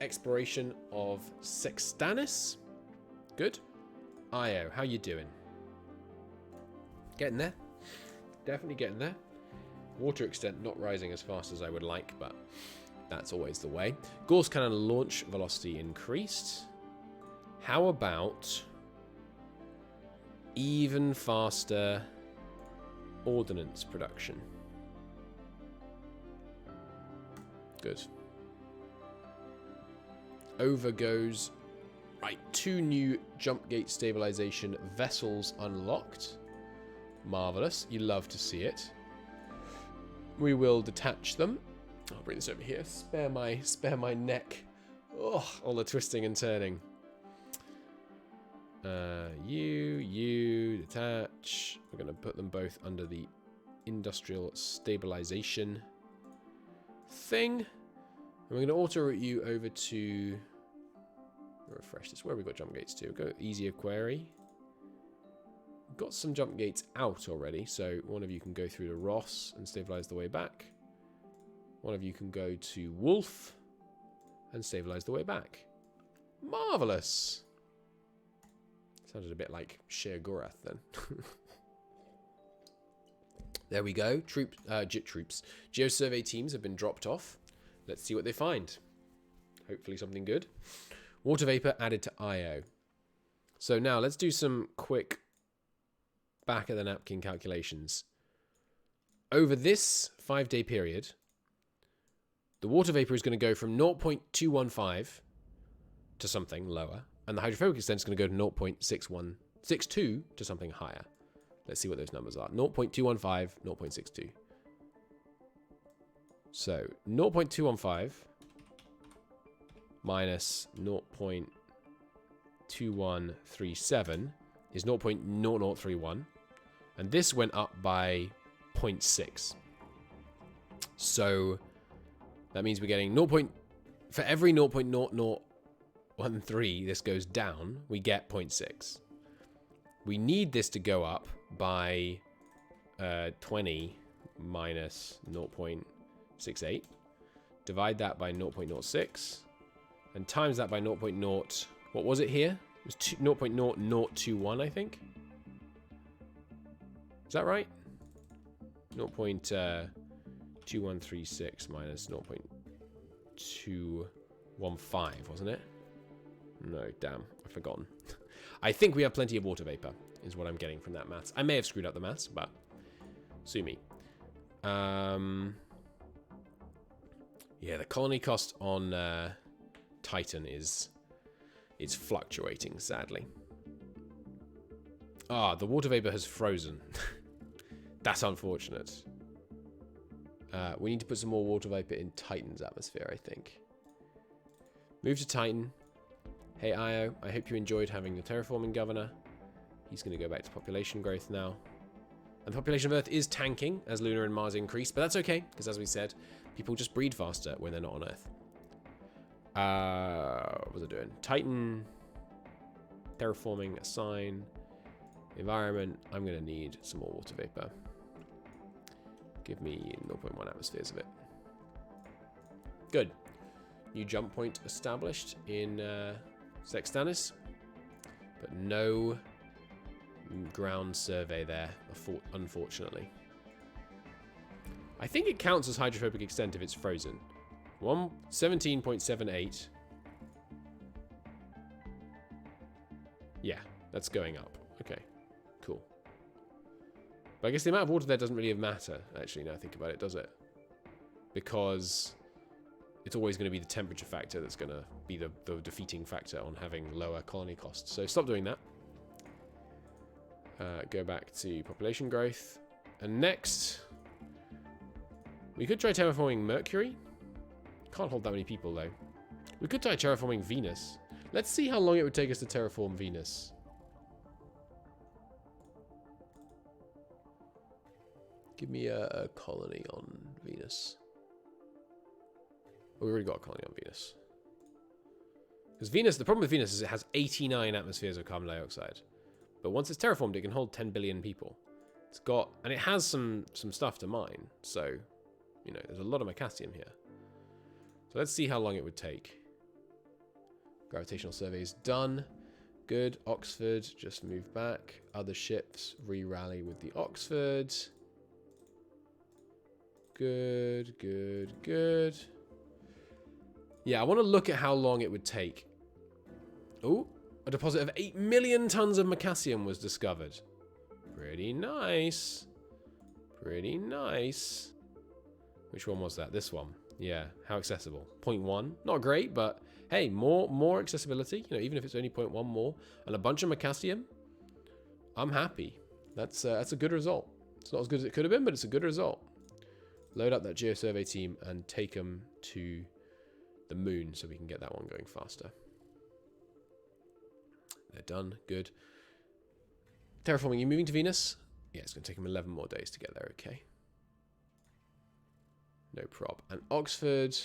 exploration of Sextanis. Good. Io, how you doing? Getting there. Definitely getting there. Water extent not rising as fast as I would like, but that's always the way. Gauss cannon launch velocity increased. How about even faster ordnance production? Good. Over goes. Right, 2 new jump gate stabilization vessels unlocked. Marvelous. You love to see it. We will detach them. I'll bring this over here. Spare my neck. Oh, all the twisting and turning. You detach. We're going to put them both under the industrial stabilization thing. And we're going to auto route you over to refresh this. Where have we got jump gates to? Go easier query. Got some jump gates out already, so one of you can go through to Ross and stabilize the way back. One of you can go to Wolf and stabilize the way back. Marvelous. Sounded a bit like Sher Gorath then. There we go. Troops. Geosurvey teams have been dropped off. Let's see what they find. Hopefully something good. Water vapor added to Io. So now let's do some quick back of the napkin calculations. Over this 5-day period, the water vapor is going to go from 0.215 to something lower, and the hydrophobic extent is going to go to 0.6162 to something higher. Let's see what those numbers are. 0.215, 0.62. So 0.215 minus 0.2137 is 0.0031. And this went up by 0.6. So that means we're getting for every 0.0013 this goes down, we get 0.6. We need this to go up by 20 minus 0.68. Divide that by 0.06 and times that by 0.0. What was it here? It was 0.0021, I think. Is that right? 0.2136 minus 0.215, wasn't it? No, damn, I've forgotten. I think we have plenty of water vapor, is what I'm getting from that maths. I may have screwed up the maths, but sue me. Yeah, the colony cost on Titan is fluctuating, sadly. Ah, the water vapor has frozen. That's unfortunate. We need to put some more water vapor in Titan's atmosphere, I think. Move to Titan. Hey, Io, I hope you enjoyed having the terraforming governor. He's going to go back to population growth now. And the population of Earth is tanking as Luna and Mars increase, but that's okay, because as we said, people just breed faster when they're not on Earth. What was I doing? Titan, terraforming, assign, environment. I'm going to need some more water vapor. Give me 0.1 atmospheres of it. Good. New jump point established in Sextanis, but no ground survey there, unfortunately. I think it counts as hydrophobic extent if it's frozen. 17.78. Yeah, that's going up. Okay, cool. But I guess the amount of water there doesn't really matter, actually, now I think about it, does it? Because it's always going to be the temperature factor that's going to be the defeating factor on having lower colony costs. So stop doing that. Go back to population growth. And next, we could try terraforming Mercury. Can't hold that many people, though. We could try terraforming Venus. Let's see how long it would take us to terraform Venus. Give me a colony on Venus. Oh, we already got a colony on Venus. Because Venus, the problem with Venus is it has 89 atmospheres of carbon dioxide. But once it's terraformed, it can hold 10 billion people. It's got, and it has some stuff to mine. So, you know, there's a lot of Macassium here. So let's see how long it would take. Gravitational surveys done. Good. Oxford, just move back. Other ships re-rally with the Oxford. Good, good, good. Yeah, I want to look at how long it would take. Oh, a deposit of 8 million tons of Macassium was discovered. Pretty nice. Pretty nice. Which one was that? This one. Yeah, how accessible? 0.1. Not great, but hey, more accessibility. You know, even if it's only 0.1 more. And a bunch of Macassium. I'm happy. That's a good result. It's not as good as it could have been, but it's a good result. Load up that geosurvey team and take them to the moon so we can get that one going faster. They're done. Good. Terraforming, you moving to Venus? Yeah, it's going to take them 11 more days to get there, okay. No prob. And Oxford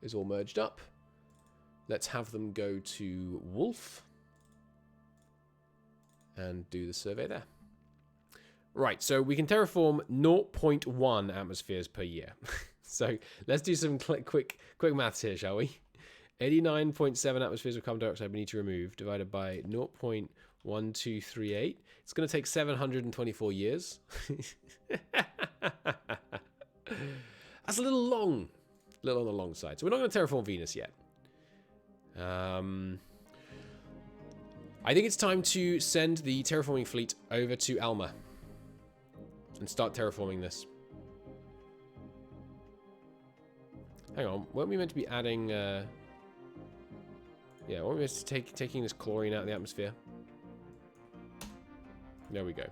is all merged up. Let's have them go to Wolf and do the survey there. Right, so we can terraform 0.1 atmospheres per year. So let's do some quick maths here, shall we? 89.7 atmospheres of carbon dioxide we need to remove, divided by 0.1238. It's going to take 724 years. That's a little long. A little on the long side. So we're not going to terraform Venus yet. I think it's time to send the terraforming fleet over to Alma and start terraforming this. Hang on, weren't we meant to be adding... yeah, weren't we meant to taking this chlorine out of the atmosphere? There we go.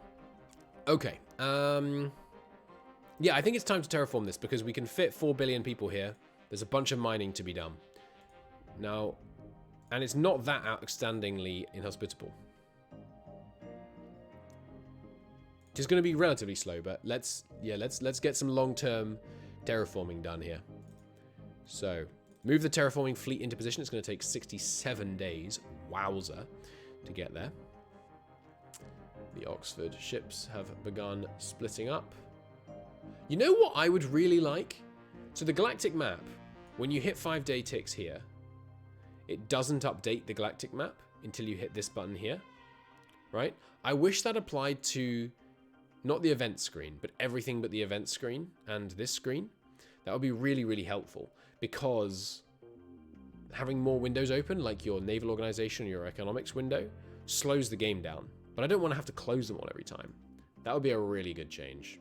Okay, yeah, I think it's time to terraform this because we can fit 4 billion people here. There's a bunch of mining to be done. Now, and it's not that outstandingly inhospitable. Which is going to be relatively slow, but let's get some long-term terraforming done here. So, move the terraforming fleet into position. It's going to take 67 days, wowza, to get there. The Oxford ships have begun splitting up. You know what I would really like? So the galactic map, when you hit 5-day ticks here, it doesn't update the galactic map until you hit this button here, right? I wish that applied to not the event screen, but everything but the event screen and this screen. That would be really, really helpful, because having more windows open, like your naval organization or your economics window, slows the game down. But I don't want to have to close them all every time. That would be a really good change.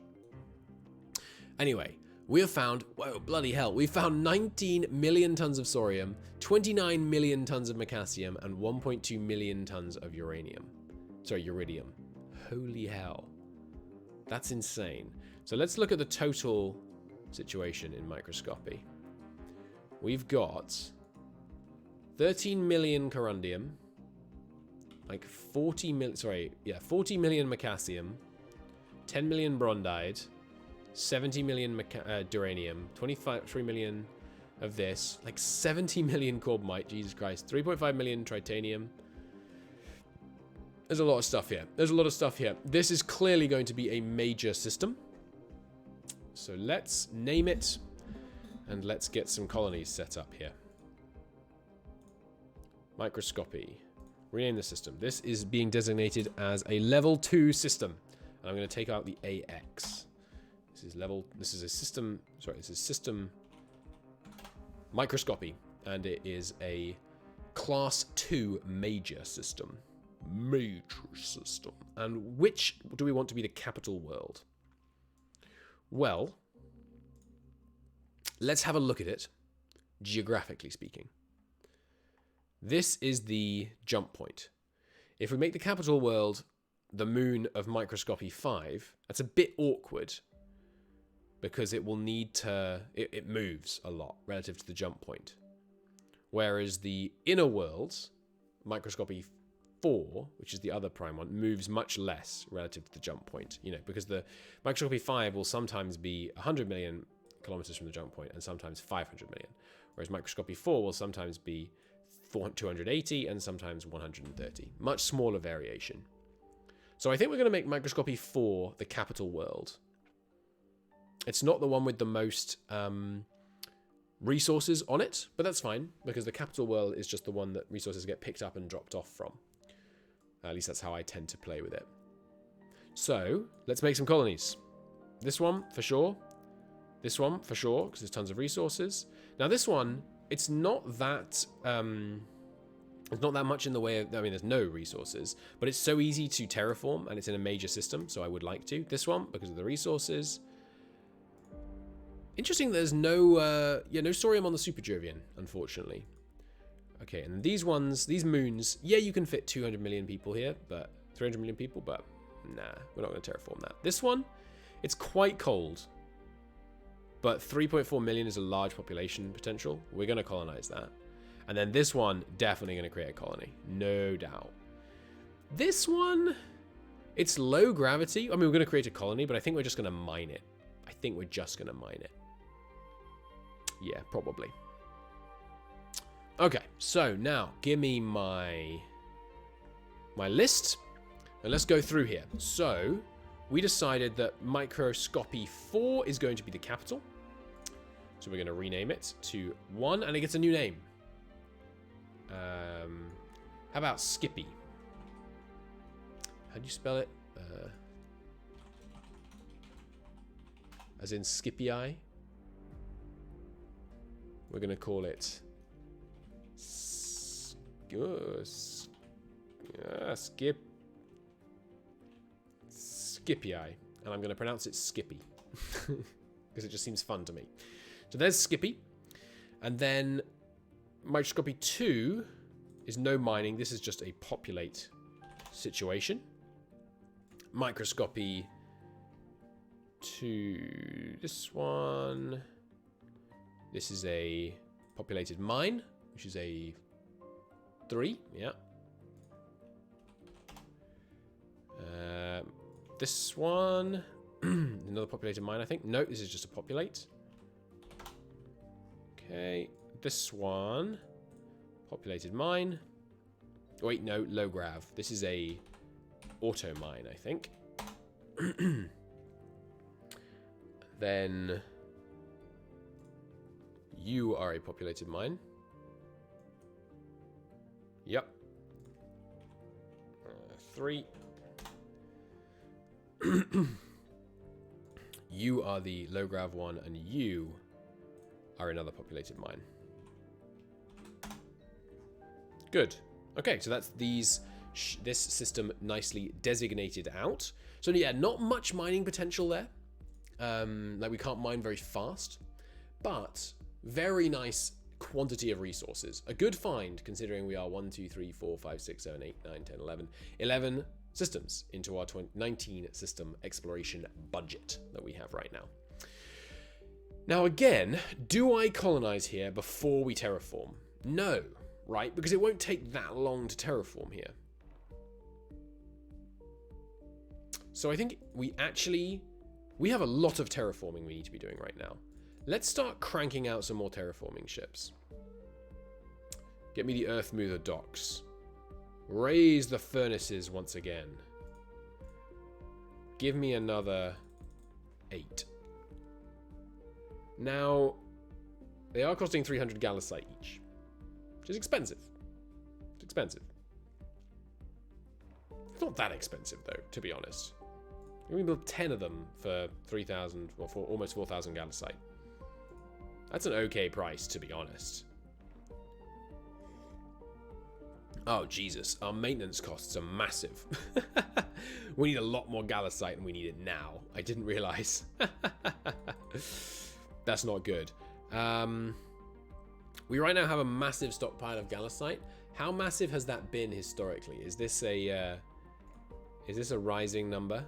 Anyway, we have found, whoa, bloody hell, we found 19 million tons of thorium, 29 million tons of macassium, and 1.2 million tons of uranium. Sorry, uridium. Holy hell. That's insane. So let's look at the total situation in microscopy. We've got 13 million corundium, like 40 million macassium, 10 million brondide, 70 million duranium, 23 million of this, like 70 million corbomite, Jesus Christ, 3.5 million tritanium. There's a lot of stuff here. This is clearly going to be a major system. So let's name it, and let's get some colonies set up here. Microscopy. Rename the system. This is being designated as a level 2 system. And I'm going to take out the AX. This is system microscopy, and it is a class 2 major system. And which do we want to be the capital world? Well, let's have a look at it, geographically speaking. This is the jump point. If we make the capital world the moon of microscopy 5, that's a bit awkward, because it will need to, it moves a lot relative to the jump point. Whereas the inner worlds, microscopy 4, which is the other prime one, moves much less relative to the jump point. You know, because the microscopy 5 will sometimes be 100 million kilometers from the jump point and sometimes 500 million. Whereas microscopy 4 will sometimes be 280 and sometimes 130. Much smaller variation. So I think we're going to make microscopy 4 the capital world. It's not the one with the most resources on it, but that's fine, because the capital world is just the one that resources get picked up and dropped off from. At least that's how I tend to play with it. So, let's make some colonies. This one, for sure. This one, for sure, because there's tons of resources. Now this one, it's not that much in the way of, I mean, there's no resources, but it's so easy to terraform, and it's in a major system, so I would like to. This one, because of the resources. Interesting, there's no thorium on the Super Jovian, unfortunately. Okay, and these ones, these moons, yeah, you can fit 200 million people here, but 300 million people, but nah, we're not going to terraform that. This one, it's quite cold, but 3.4 million is a large population potential. We're going to colonize that. And then this one, definitely going to create a colony, no doubt. This one, it's low gravity. I mean, we're going to create a colony, but I think we're just going to mine it. Yeah, probably. Okay, so now give me my list, and let's go through here. So we decided that microscopy 4 is going to be the capital. So we're going to rename it to 1, and it gets a new name. How about Skippy? How do you spell it? As in Skippy Eye? We're going to call it Skippy Eye. And I'm going to pronounce it Skippy. Because it just seems fun to me. So there's Skippy. And then microscopy 2 is no mining. This is just a populate situation. Microscopy 2, this one. This is a populated mine, which is a 3, yeah. This one, another populated mine, I think. No, this is just a populate. Okay, this one, populated mine. Wait, no, low grav. This is a auto mine, I think. Then you are a populated mine. Yep. 3. You are the low grav one, and you are another populated mine. Good. Okay, so that's this system nicely designated out. So yeah, not much mining potential there. Like we can't mine very fast, but very nice quantity of resources. A good find considering we are 1, 2, 3, 4, 5, 6, 7, 8, 9, 10, 11 systems into our 19 system exploration budget that we have right now. Now again, do I colonize here before we terraform? No, right? Because it won't take that long to terraform here. So I think we have a lot of terraforming we need to be doing right now. Let's start cranking out some more terraforming ships. Get me the Earth Mover docks. Raise the furnaces once again. Give me another 8. Now, they are costing 300 gallicite each, which is expensive. It's expensive. It's not that expensive, though, to be honest. We can build 10 of them for 3,000, or for almost 4,000 gallicite. That's an okay price, to be honest. Oh, Jesus. Our maintenance costs are massive. We need a lot more gallicite and we need it now. I didn't realize. That's not good. We right now have a massive stockpile of gallicite. How massive has that been historically? Is this a rising number?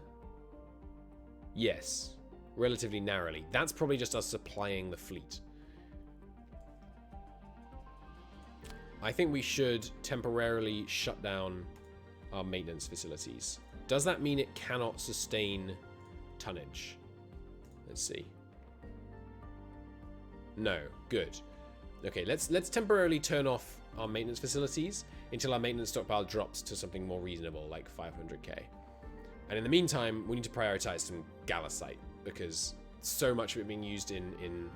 Yes. Relatively narrowly. That's probably just us supplying the fleet. I think we should temporarily shut down our maintenance facilities. Does that mean it cannot sustain tonnage? Let's see. No, good. Okay, let's temporarily turn off our maintenance facilities until our maintenance stockpile drops to something more reasonable, like 500k. And in the meantime, we need to prioritize some gallicite because so much of it being used in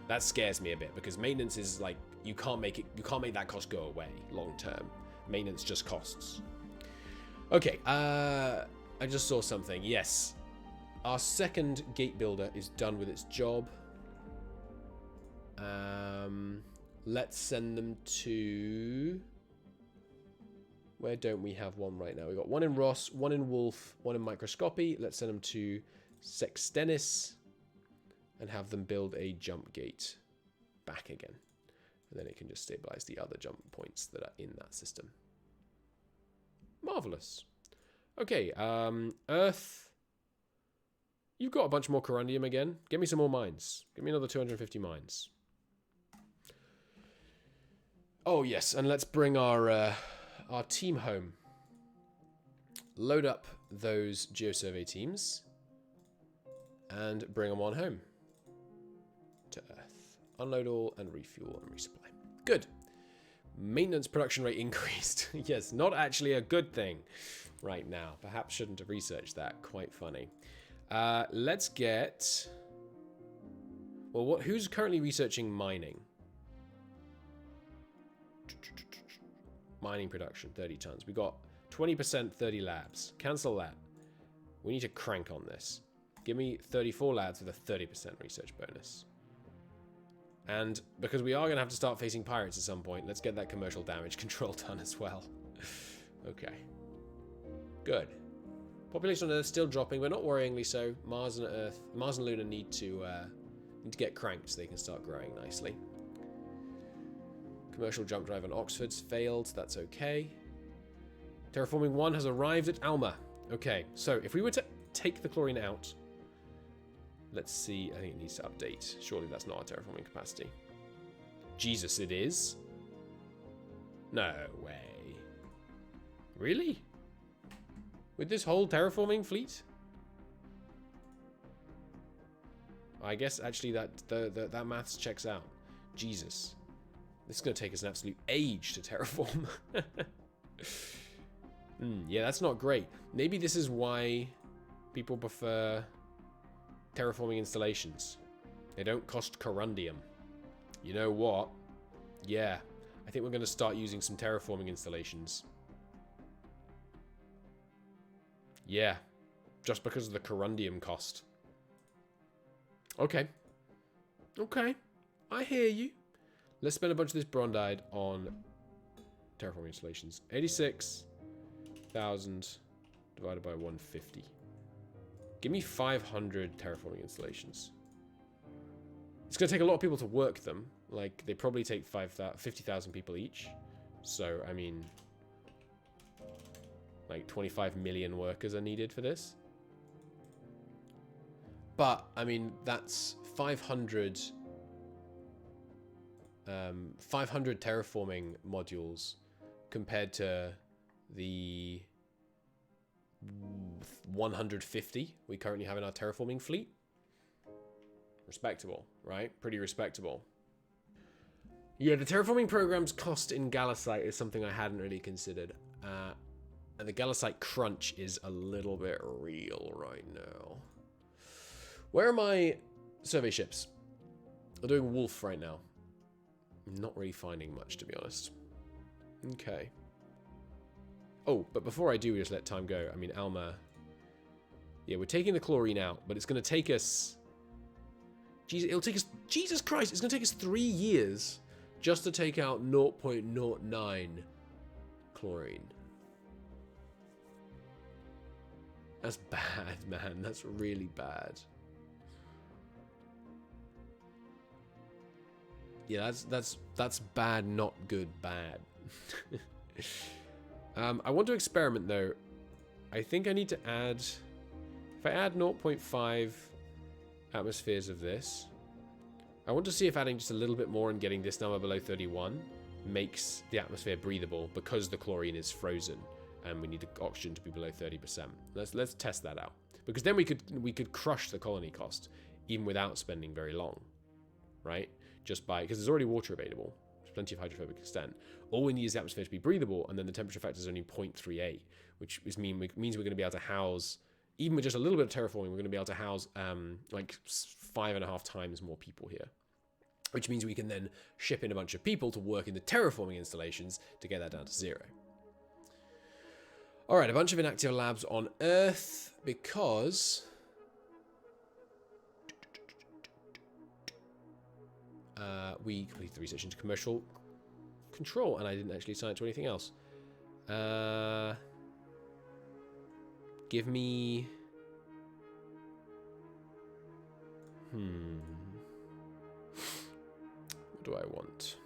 that scares me a bit because maintenance is like you can't make that cost go away long term. Maintenance just costs. Okay, I just saw something. Yes, our second gate builder is done with its job. Let's send them to... Where don't we have one right now? We've got one in Ross, one in Wolf, one in Microscopy. Let's send them to Sextenis and have them build a jump gate back again. And then it can just stabilize the other jump points that are in that system. Marvelous. Okay, Earth. You've got a bunch more corundium again. Give me some more mines. Give me another 250 mines. Oh, yes, and let's bring our team home. Load up those geosurvey teams and bring them on home to Earth. Unload all and refuel and resupply. Good. Maintenance production rate increased. Yes, not actually a good thing right now. Perhaps shouldn't have researched that. Quite funny. Let's get... Well, who's currently researching mining? Mining production, 30 tons. We got 20%, 30 labs. Cancel that. We need to crank on this. Give me 34 labs with a 30% research bonus. And because we are going to have to start facing pirates at some point, let's get that commercial damage control done as well. Okay. Good. Population on Earth still dropping, but not worryingly so. Mars and Luna need to get cranked so they can start growing nicely. Commercial jump drive on Oxford's failed. That's okay. Terraforming 1 has arrived at Alma. Okay, so if we were to take the chlorine out, let's see. I think it needs to update. Surely that's not our terraforming capacity. Jesus, it is? No way. Really? With this whole terraforming fleet? I guess actually that maths checks out. Jesus. This is going to take us an absolute age to terraform. Yeah, that's not great. Maybe this is why people prefer terraforming installations. They don't cost corundium. You know what? Yeah, I think we're going to start using some terraforming installations. Yeah, just because of the corundium cost. Okay. Okay, I hear you. Let's spend a bunch of this brondide on terraforming installations. 86,000 divided by 150. Give me 500 terraforming installations. It's going to take a lot of people to work them. Like, they probably take 50,000 people each. So, I mean, like 25 million workers are needed for this. But, I mean, that's 500 terraforming modules compared to the 150 we currently have in our terraforming fleet. Respectable, right? Pretty respectable. Yeah, the terraforming program's cost in Galasite is something I hadn't really considered. And the Galasite crunch is a little bit real right now. Where are my survey ships? I'm doing Wolf right now. I'm not really finding much, to be honest. Okay. Oh, but before I do, we just let time go. I mean, Alma. Yeah, we're taking the chlorine out, but it's going to take us... it'll take us... Jesus Christ, it's going to take us 3 years just to take out 0.09 chlorine. That's bad, man. That's really bad. Yeah, that's bad, not good, bad. I want to experiment, though. I think I need to add... If I add 0.5 atmospheres of this, I want to see if adding just a little bit more and getting this number below 31 makes the atmosphere breathable, because the chlorine is frozen and we need the oxygen to be below 30%. Let's test that out, because then we could crush the colony cost even without spending very long, right? Just by, because there's already water available. There's plenty of hydrophobic extent. All we need is the atmosphere to be breathable, and then the temperature factor is only 0.38, which means we're going to be able to house, even with just a little bit of terraforming, we're going to be able to house like 5.5 times more people here. Which means we can then ship in a bunch of people to work in the terraforming installations to get that down to 0. All right, a bunch of inactive labs on Earth, because... we completed the research into commercial control, and I didn't actually assign it to anything else. Give me... What do I want?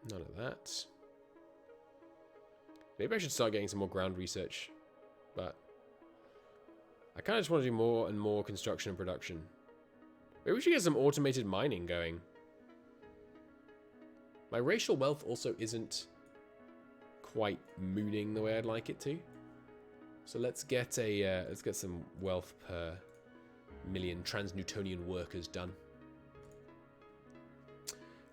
None of that. Maybe I should start getting some more ground research, but I kind of just want to do more and more construction and production. Maybe we should get some automated mining going. My racial wealth also isn't quite mooning the way I'd like it to. So let's get some wealth per million Transnewtonian workers done.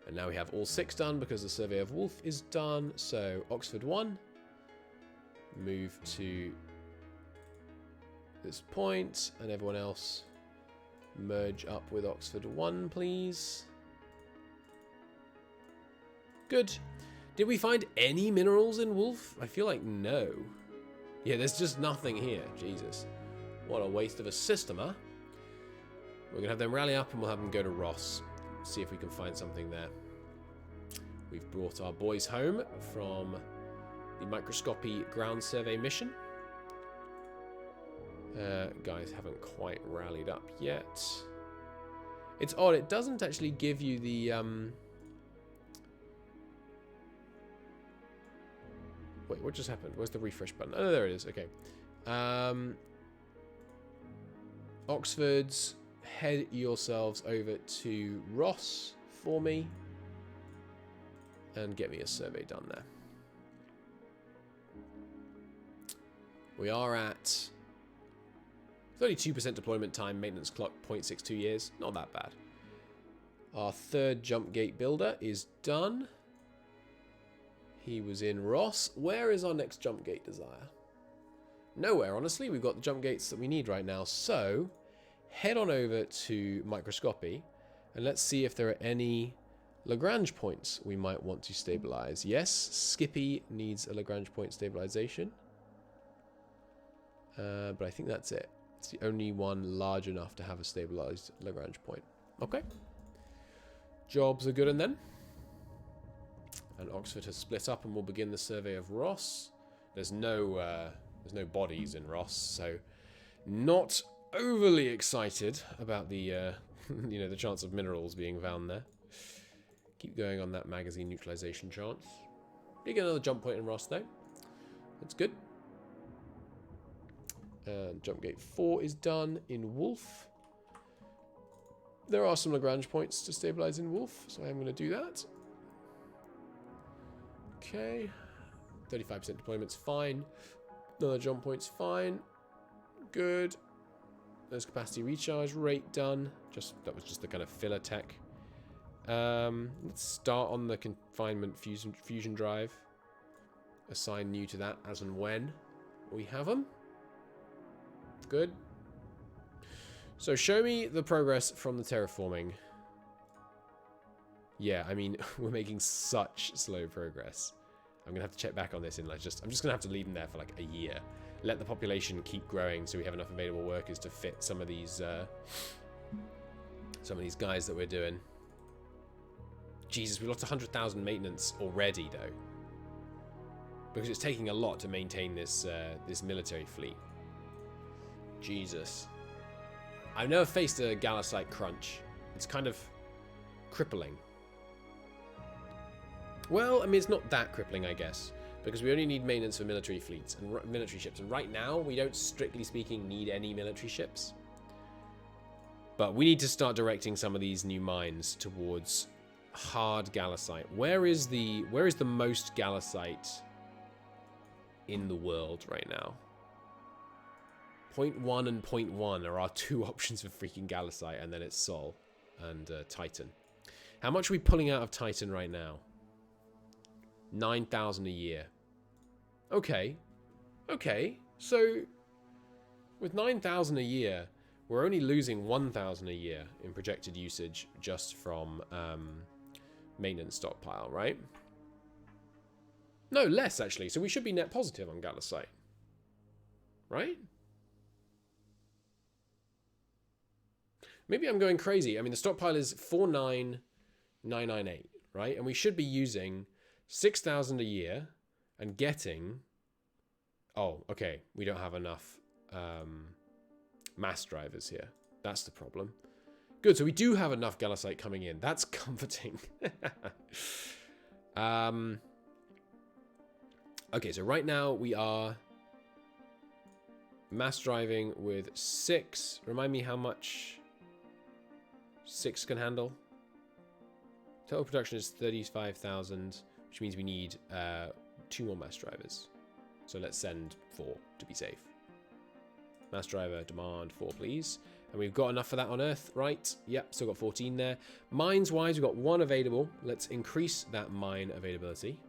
And now we have all 6 done because the survey of Wolf is done. So Oxford 1, move to this point, and everyone else merge up with Oxford 1, please. Good. Did we find any minerals in Wolf? I feel like no. Yeah, there's just nothing here. Jesus. What a waste of a system, huh? We're going to have them rally up and we'll have them go to Ross. See if we can find something there. We've brought our boys home from the microscopy ground survey mission. Guys haven't quite rallied up yet. It's odd, it doesn't actually give you the... Wait, what just happened? Where's the refresh button? Oh, there it is. Okay. Oxfords, head yourselves over to Ross for me. And get me a survey done there. We are at 32% deployment time, maintenance clock 0.62 years. Not that bad. Our third jump gate builder is done. He was in Ross. Where is our next jump gate desire? Nowhere, honestly. We've got the jump gates that we need right now. So, head on over to microscopy and let's see if there are any Lagrange points we might want to stabilize. Yes, Skippy needs a Lagrange point stabilization. But I think that's it. It's the only one large enough to have a stabilized Lagrange point. Okay. Jobs are good and then. And Oxford has split up and we'll begin the survey of Ross. There's no bodies in Ross, so not overly excited about the you know, the chance of minerals being found there. Keep going on that magazine neutralization chance. Did get another jump point in Ross though. That's good. And jump gate 4 is done in Wolf. There are some Lagrange points to stabilize in Wolf, so I'm going to do that. Okay. 35% deployment's fine. Another jump point's fine. Good. There's capacity recharge rate done. That was just the kind of filler tech. Let's start on the confinement fusion drive. Assign new to that as and when we have them. Good. So show me the progress from the terraforming. Yeah, I mean, we're making such slow progress. I'm gonna have to check back on this in like I'm just gonna have to leave them there for like a year. Let the population keep growing so we have enough available workers to fit some of these guys that we're doing. Jesus, we lost 100,000 maintenance already though, because it's taking a lot to maintain this this military fleet. Jesus. I've never faced a Gallicite crunch. It's kind of crippling. Well, I mean, it's not that crippling, I guess, because we only need maintenance for military fleets and military ships. And right now, we don't, strictly speaking, need any military ships. But we need to start directing some of these new mines towards hard Gallicite. Where is the most Gallicite in the world right now? 0.1 and 0.1 are our two options for freaking Gallicite, and then it's Sol and Titan. How much are we pulling out of Titan right now? 9,000 a year. Okay. Okay. So, with 9,000 a year, we're only losing 1,000 a year in projected usage just from maintenance stockpile, right? No, less actually. So we should be net positive on Gallicite. Right? Maybe I'm going crazy. I mean, the stockpile is 49998, right? And we should be using 6,000 a year and getting... Oh, okay. We don't have enough mass drivers here. That's the problem. Good, so we do have enough Gallicite coming in. That's comforting. Okay, so right now we are mass driving with 6. Remind me how much 6 can handle. Total production is 35,000, which means we need 2 more mass drivers. So let's send 4 to be safe. Mass driver demand 4, please. And we've got enough for that on Earth, right? Yep, still got 14 there. Mines-wise, we've got 1 available. Let's increase that mine availability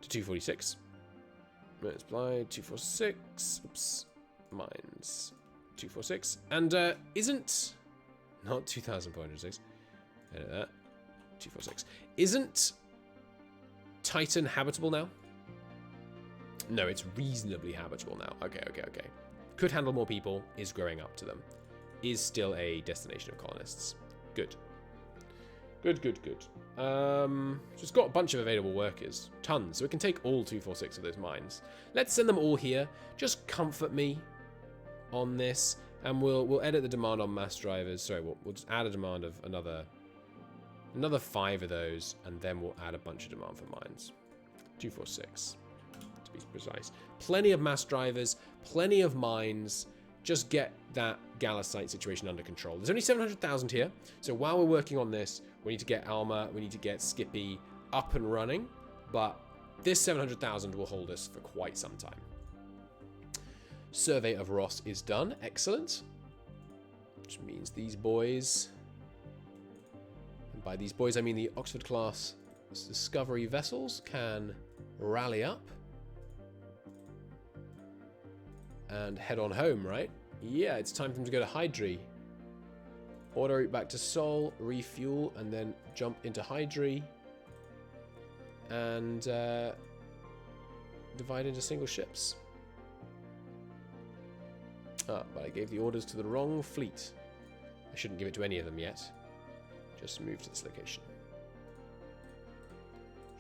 to 246. Let's apply 246. Oops. Mines. 246. And isn't... Not 2,406. Edit that. 246. Isn't Titan habitable now? No, it's reasonably habitable now. Okay, okay, okay. Could handle more people, is growing up to them. Is still a destination of colonists. Good. Good, good, good. So it's got a bunch of available workers. Tons. So we can take all 246 of those mines. Let's send them all here. Just comfort me on this. And we'll edit the demand on mass drivers. Sorry, we'll just add a demand of another 5 of those. And then we'll add a bunch of demand for mines. 246. To be precise. Plenty of mass drivers, plenty of mines. Just get that Gallicite situation under control. There's only 700,000 here, so while we're working on this, we need to get Alma, we need to get Skippy up and running, but this 700,000 will hold us for quite some time. Survey of Ross is done. Excellent. Which means these boys, and by these boys I mean the Oxford-class Discovery vessels, can rally up and head on home, right? Yeah, it's time for them to go to Hydri. Order route back to Sol, refuel, and then jump into Hydri and divide into single ships. Ah, but I gave the orders to the wrong fleet. I shouldn't give it to any of them yet. Just move to this location.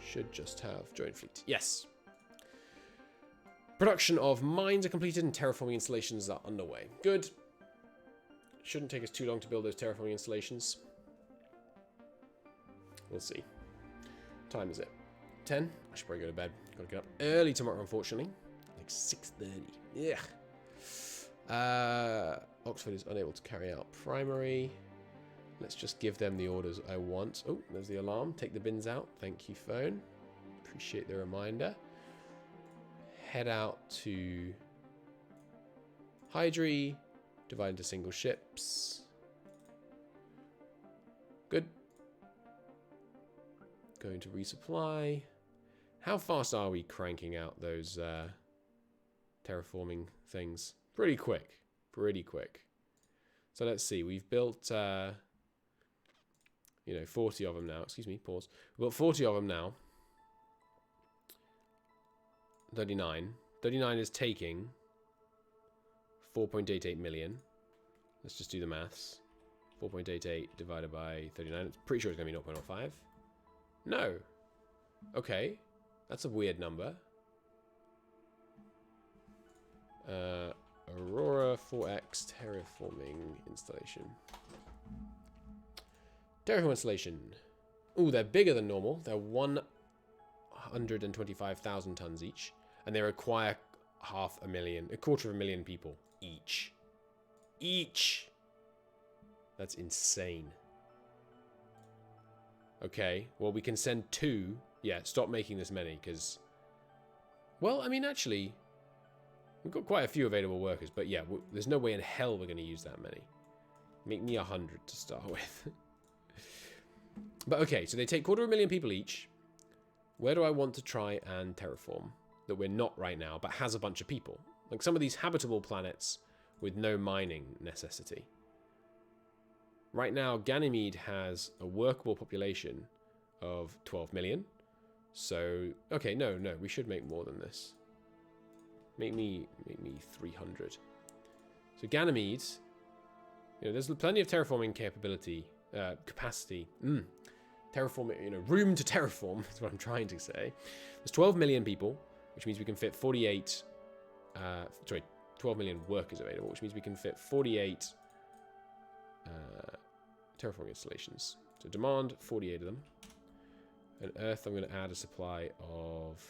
Should just have joined fleet. Yes. Production of mines are completed and terraforming installations are underway. Good. Shouldn't take us too long to build those terraforming installations. We'll see. What time is it? 10? I should probably go to bed. Gotta get up early tomorrow, unfortunately. Like 6:30. Yeah. Oxford is unable to carry out primary. Let's just give them the orders I want. Oh, there's the alarm. Take the bins out. Thank you, phone. Appreciate the reminder. Head out to Hydri. Divide into single ships. Good. Going to resupply. How fast are we cranking out those terraforming things? Pretty quick. Pretty quick. So let's see. We've built, 40 of them now. Excuse me, pause. We've got 40 of them now. 39. 39 is taking 4.88 million. Let's just do the maths. 4.88 divided by 39. I'm pretty sure it's going to be 0.05. No. Okay. That's a weird number. Aurora 4X terraforming installation. Terraforming installation. Ooh, they're bigger than normal. They're 125,000 tons each. And they require a quarter of a million people each. Each! That's insane. Okay, well, we can send 2. Yeah, stop making this many, because... Well, I mean, actually... We've got quite a few available workers, but yeah, there's no way in hell we're going to use that many. Make me 100 to start with. But okay, so they take 250,000 people each. Where do I want to try and terraform? That we're not right now, but has a bunch of people. Like some of these habitable planets with no mining necessity. Right now, Ganymede has a workable population of 12 million. So, okay, no, we should make more than this. Make me 300. So Ganymede, there's plenty of terraforming capacity. Terraforming, room to terraform is what I'm trying to say. There's 12 million people, which means we can fit 48. 12 million workers available, which means we can fit 48 terraforming installations. So demand 48 of them. And Earth, I'm going to add a supply of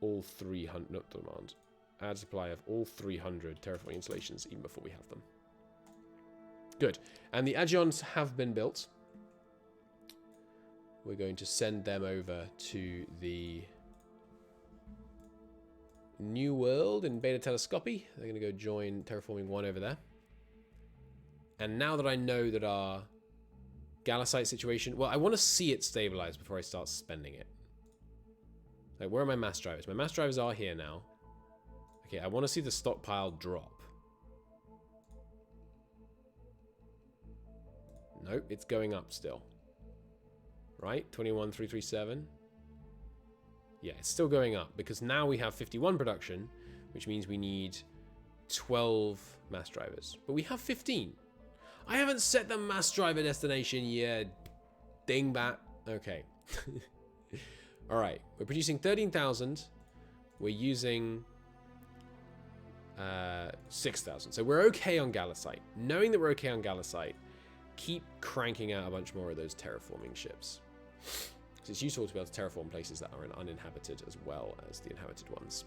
all 300. Not demand. Add a supply of all 300 terraforming installations even before we have them. Good. And the Agions have been built. We're going to send them over to the New World in Beta Telescopy. They're going to go join Terraforming 1 over there. And now that I know that our Galacite situation... Well, I want to see it stabilize before I start spending it. Like, where are my mass drivers? My mass drivers are here now. Okay, I want to see the stockpile drop. Nope, it's going up still. Right? 21,337. Yeah, it's still going up because now we have 51 production, which means we need 12 mass drivers. But we have 15. I haven't set the mass driver destination yet. Dingbat. Okay. Alright, we're producing 13,000. We're using 6,000. So we're okay on Galacite. Knowing that we're okay on Galacite, keep cranking out a bunch more of those terraforming ships. Because it's useful to be able to terraform places that are uninhabited as well as the inhabited ones.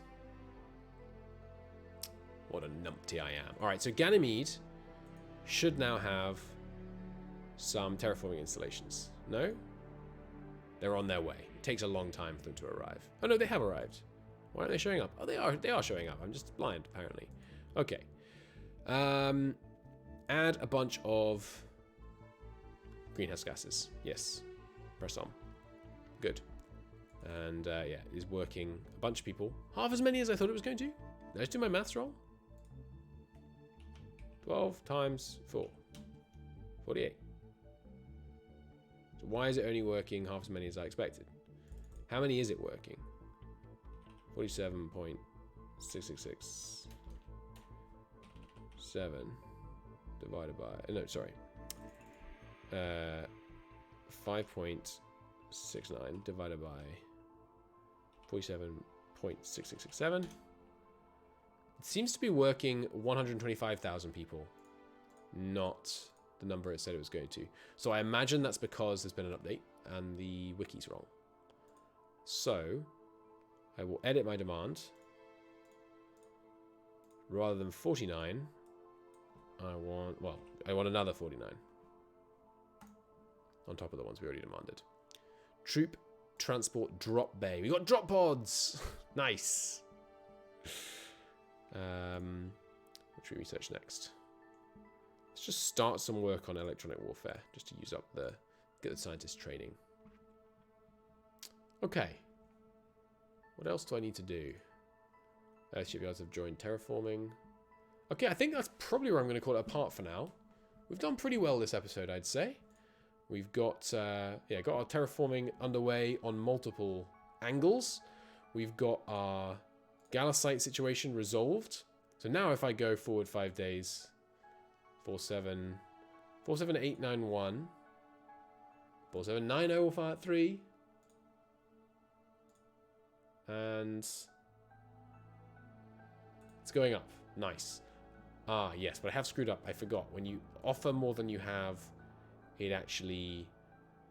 What a numpty I am. Alright, so Ganymede should now have some terraforming installations. No? They're on their way. It takes a long time for them to arrive. Oh no, they have arrived. Why aren't they showing up? Oh, they are showing up. I'm just blind, apparently. Okay. Add a bunch of greenhouse gases. Yes. Press on. Good. And yeah, it is working. A bunch of people. Half as many as I thought it was going to. Did I just do my maths wrong? 12 times 4. 48. So why is it only working half as many as I expected? How many is it working? 47.666. 7 divided by... No, sorry. 5.69 divided by 47.6667. It seems to be working 125,000 people, not the number it said it was going to. So I imagine that's because there's been an update and the wiki's wrong. So I will edit my demand. Rather than 49, I want another 49 on top of the ones we already demanded. Troop transport drop bay. We got drop pods. Nice. What should we research next? Let's just start some work on electronic warfare, just to use up get the scientist training. Okay. What else do I need to do? Shipyards have joined terraforming. Okay, I think that's probably where I'm going to call it a part for now. We've done pretty well this episode, I'd say. We've got got our terraforming underway on multiple angles. We've got our Galasite situation resolved. So now if I go forward 5 days, 47891, 4790 will fire at 3, and it's going up. Nice. Ah, yes, but I have screwed up. I forgot. When you offer more than you have, it actually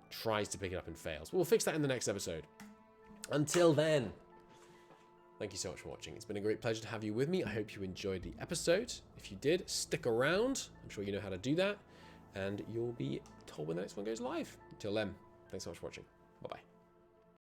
tries to pick it up and fails. We'll fix that in the next episode. Until then, thank you so much for watching. It's been a great pleasure to have you with me. I hope you enjoyed the episode. If you did, stick around. I'm sure you know how to do that. And you'll be told when the next one goes live. Until then, thanks so much for watching. Bye-bye.